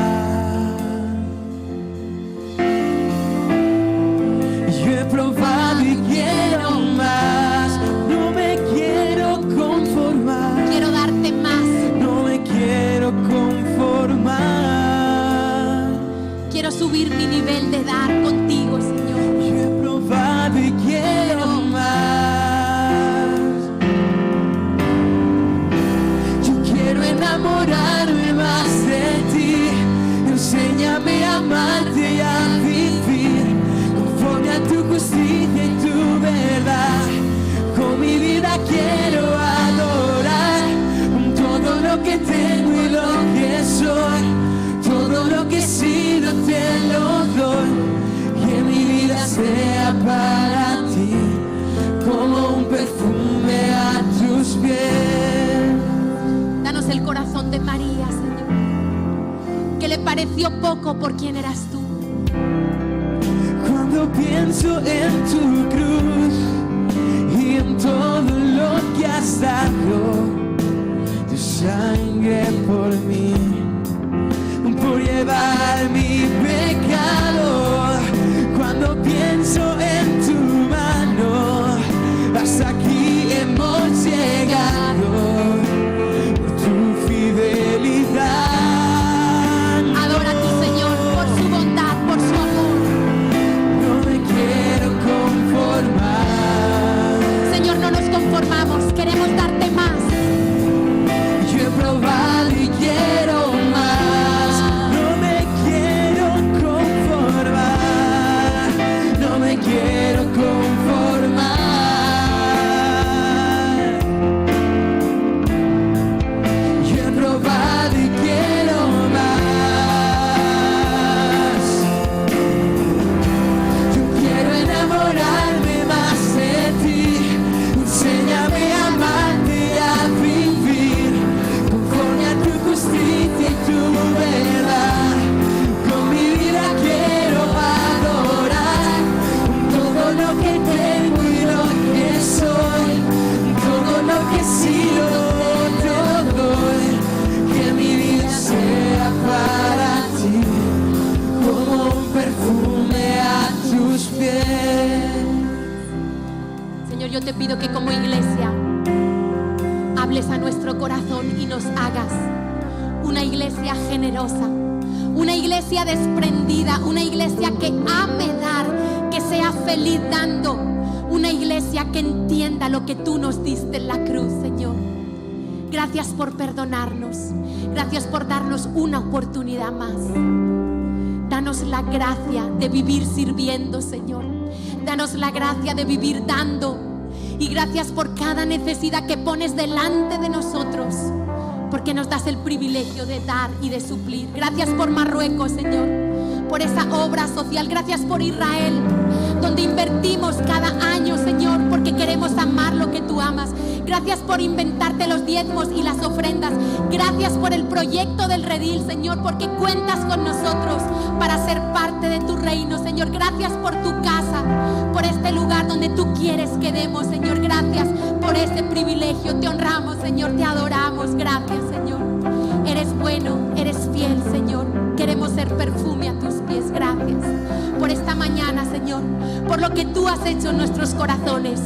Yo he probado y quiero más. No me quiero conformar.
Quiero darte más.
No me quiero conformar.
Quiero subir mi nivel de dar contigo, Señor.
Yo he probado y quiero más. Yo quiero enamorarme más de ti. Enséñame a amarte y a vivir conforme a tu justicia y tu verdad. Con mi vida quiero adorar todo lo que tengo y lo que soy. Todo lo que he sido te lo doy. Que mi vida sea para ti como un perfume a tus pies.
Danos el corazón de María, Señor, que le pareció poco por quién eras tú.
Cuando pienso en tu cruz y en todo lo que has dado, tu sangre por mí, por llevar mi pecado. Cuando pienso en tu mano, hasta aquí hemos llegado por tu fidelidad.
Adora a tu Señor por su bondad, por su amor.
No me quiero conformar.
Señor, no nos conformamos, queremos darte más.
Yo he probado y quiero más. No me quiero conformar. No me quiero conformar. Yo he probado y quiero más. Yo quiero enamorarme más de ti. Enséñame a amarte y a vivir conforme a tu justicia y tu verdad. Con mi vida quiero adorar todo lo que tengo y lo que soy. Todo lo que he sido te doy. Que mi vida sea para ti como un perfume a tus pies.
Señor, yo te pido que como iglesia hables a nuestro corazón y nos hagas una iglesia generosa, una iglesia desprendida, una iglesia que ame dar, que sea feliz dando, una iglesia que entienda lo que tú nos diste en la cruz, Señor. Gracias por perdonarnos, gracias por darnos una oportunidad más. Danos la gracia de vivir sirviendo, Señor. Danos la gracia de vivir dando. Y gracias por cada necesidad que pones delante de nosotros, porque nos das el privilegio de dar y de suplir. Gracias por Marruecos, Señor, por esa obra social. Gracias por Israel, donde invertimos cada año, Señor, porque queremos amar lo que tú amas. Gracias por inventarte los diezmos y las ofrendas. Gracias por el proyecto del Redil, Señor, porque cuentas con nosotros para ser parte de tu reino, Señor. Gracias por tu casa, por este lugar donde tú quieres que demos, Señor. Gracias por este privilegio. Te honramos, Señor, te adoramos. Gracias, Señor. Eres bueno, eres fiel, Señor. Queremos ser perfume a tus pies. Gracias por esta mañana, Señor, por lo que tú has hecho en nuestros corazones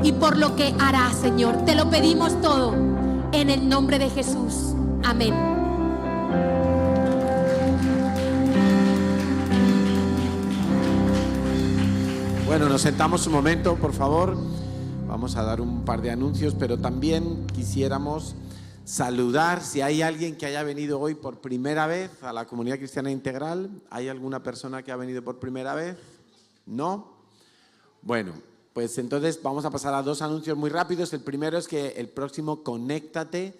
y por lo que harás, Señor. Te lo pedimos todo en el nombre de Jesús. Amén.
Bueno, nos sentamos un momento, por favor. Vamos a dar un par de anuncios, pero también quisiéramos saludar si hay alguien que haya venido hoy por primera vez a la Comunidad Cristiana Integral. ¿Hay alguna persona que ha venido por primera vez? ¿No? Bueno, pues entonces vamos a pasar a dos anuncios muy rápidos. El primero es que el próximo Conéctate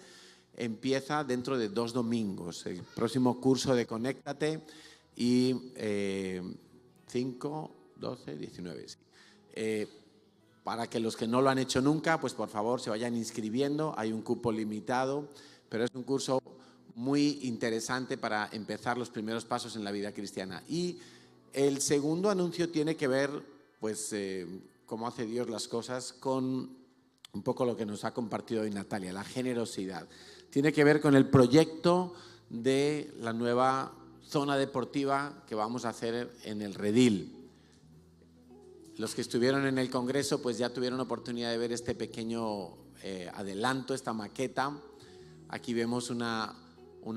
empieza dentro de 2 domingos. El próximo curso de Conéctate y 5, 12, 19. Sí. Para que los que no lo han hecho nunca, pues por favor se vayan inscribiendo. Hay un cupo limitado, pero es un curso muy interesante para empezar los primeros pasos en la vida cristiana. Y el segundo anuncio tiene que ver, pues, cómo hace Dios las cosas con un poco lo que nos ha compartido hoy Natalia, la generosidad. Tiene que ver con el proyecto de la nueva zona deportiva que vamos a hacer en el Redil. Los que estuvieron en el Congreso pues ya tuvieron oportunidad de ver este pequeño adelanto, esta maqueta. Aquí vemos una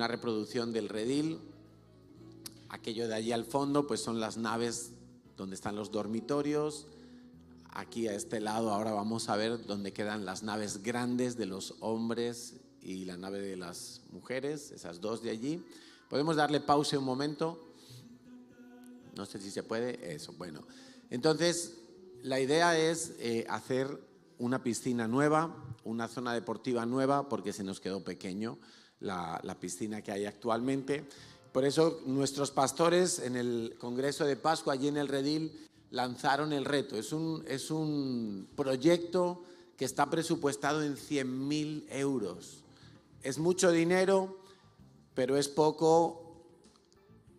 reproducción del Redil. Aquello de allí al fondo pues son las naves donde están los dormitorios. Aquí a este lado ahora vamos a ver dónde quedan las naves grandes de los hombres y la nave de las mujeres, esas dos de allí. ¿Podemos darle pausa un momento? No sé si se puede. Eso, bueno. Entonces, la idea es hacer una piscina nueva, una zona deportiva nueva, porque se nos quedó pequeño la piscina que hay actualmente. Por eso nuestros pastores en el Congreso de Pascua, allí en el Redil, lanzaron el reto. Es un proyecto que está presupuestado en 100.000 euros. Es mucho dinero, pero es poco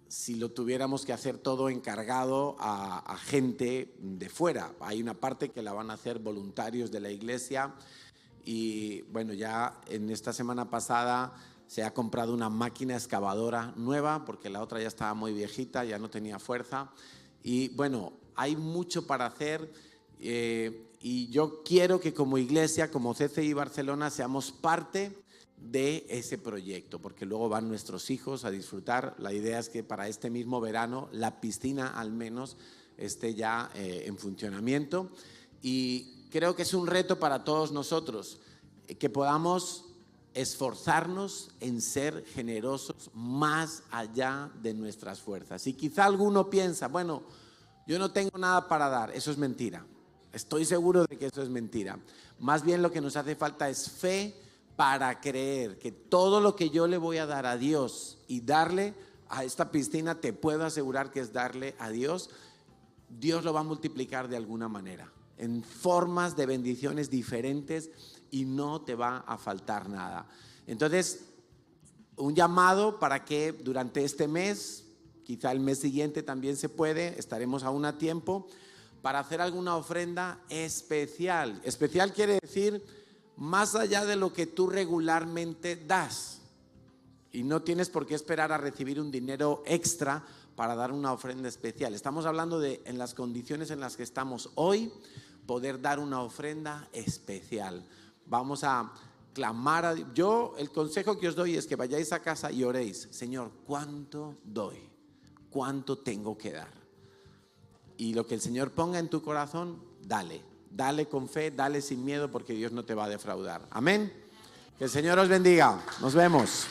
si lo tuviéramos que hacer todo encargado a gente de fuera. Hay una parte que la van a hacer voluntarios de la iglesia y bueno, ya en esta semana pasada se ha comprado una máquina excavadora nueva porque la otra ya estaba muy viejita, ya no tenía fuerza y bueno, hay mucho para hacer y yo quiero que como iglesia, como CCI Barcelona, seamos parte de ese proyecto, porque luego van nuestros hijos a disfrutar. La idea es que para este mismo verano la piscina al menos esté ya en funcionamiento y creo que es un reto para todos nosotros que podamos esforzarnos en ser generosos más allá de nuestras fuerzas. Y quizá alguno piensa, bueno, yo no tengo nada para dar. Eso es mentira. Estoy seguro de que eso es mentira. Más bien lo que nos hace falta es fe para creer que todo lo que yo le voy a dar a Dios y darle a esta piscina, te puedo asegurar que es darle a Dios, Dios lo va a multiplicar de alguna manera, en formas de bendiciones diferentes y no te va a faltar nada. Entonces, un llamado para que durante este mes, quizá el mes siguiente también se puede, estaremos aún a tiempo, para hacer alguna ofrenda especial. Especial quiere decir más allá de lo que tú regularmente das. Y no tienes por qué esperar a recibir un dinero extra para dar una ofrenda especial. Estamos hablando de, en las condiciones en las que estamos hoy, poder dar una ofrenda especial. Vamos a clamar a Dios. Yo, el consejo que os doy es que vayáis a casa y oréis: Señor, ¿cuánto doy? ¿Cuánto tengo que dar? Y lo que el Señor ponga en tu corazón, dale. Dale con fe, dale sin miedo, porque Dios no te va a defraudar. Amén. Que el Señor os bendiga. Nos vemos.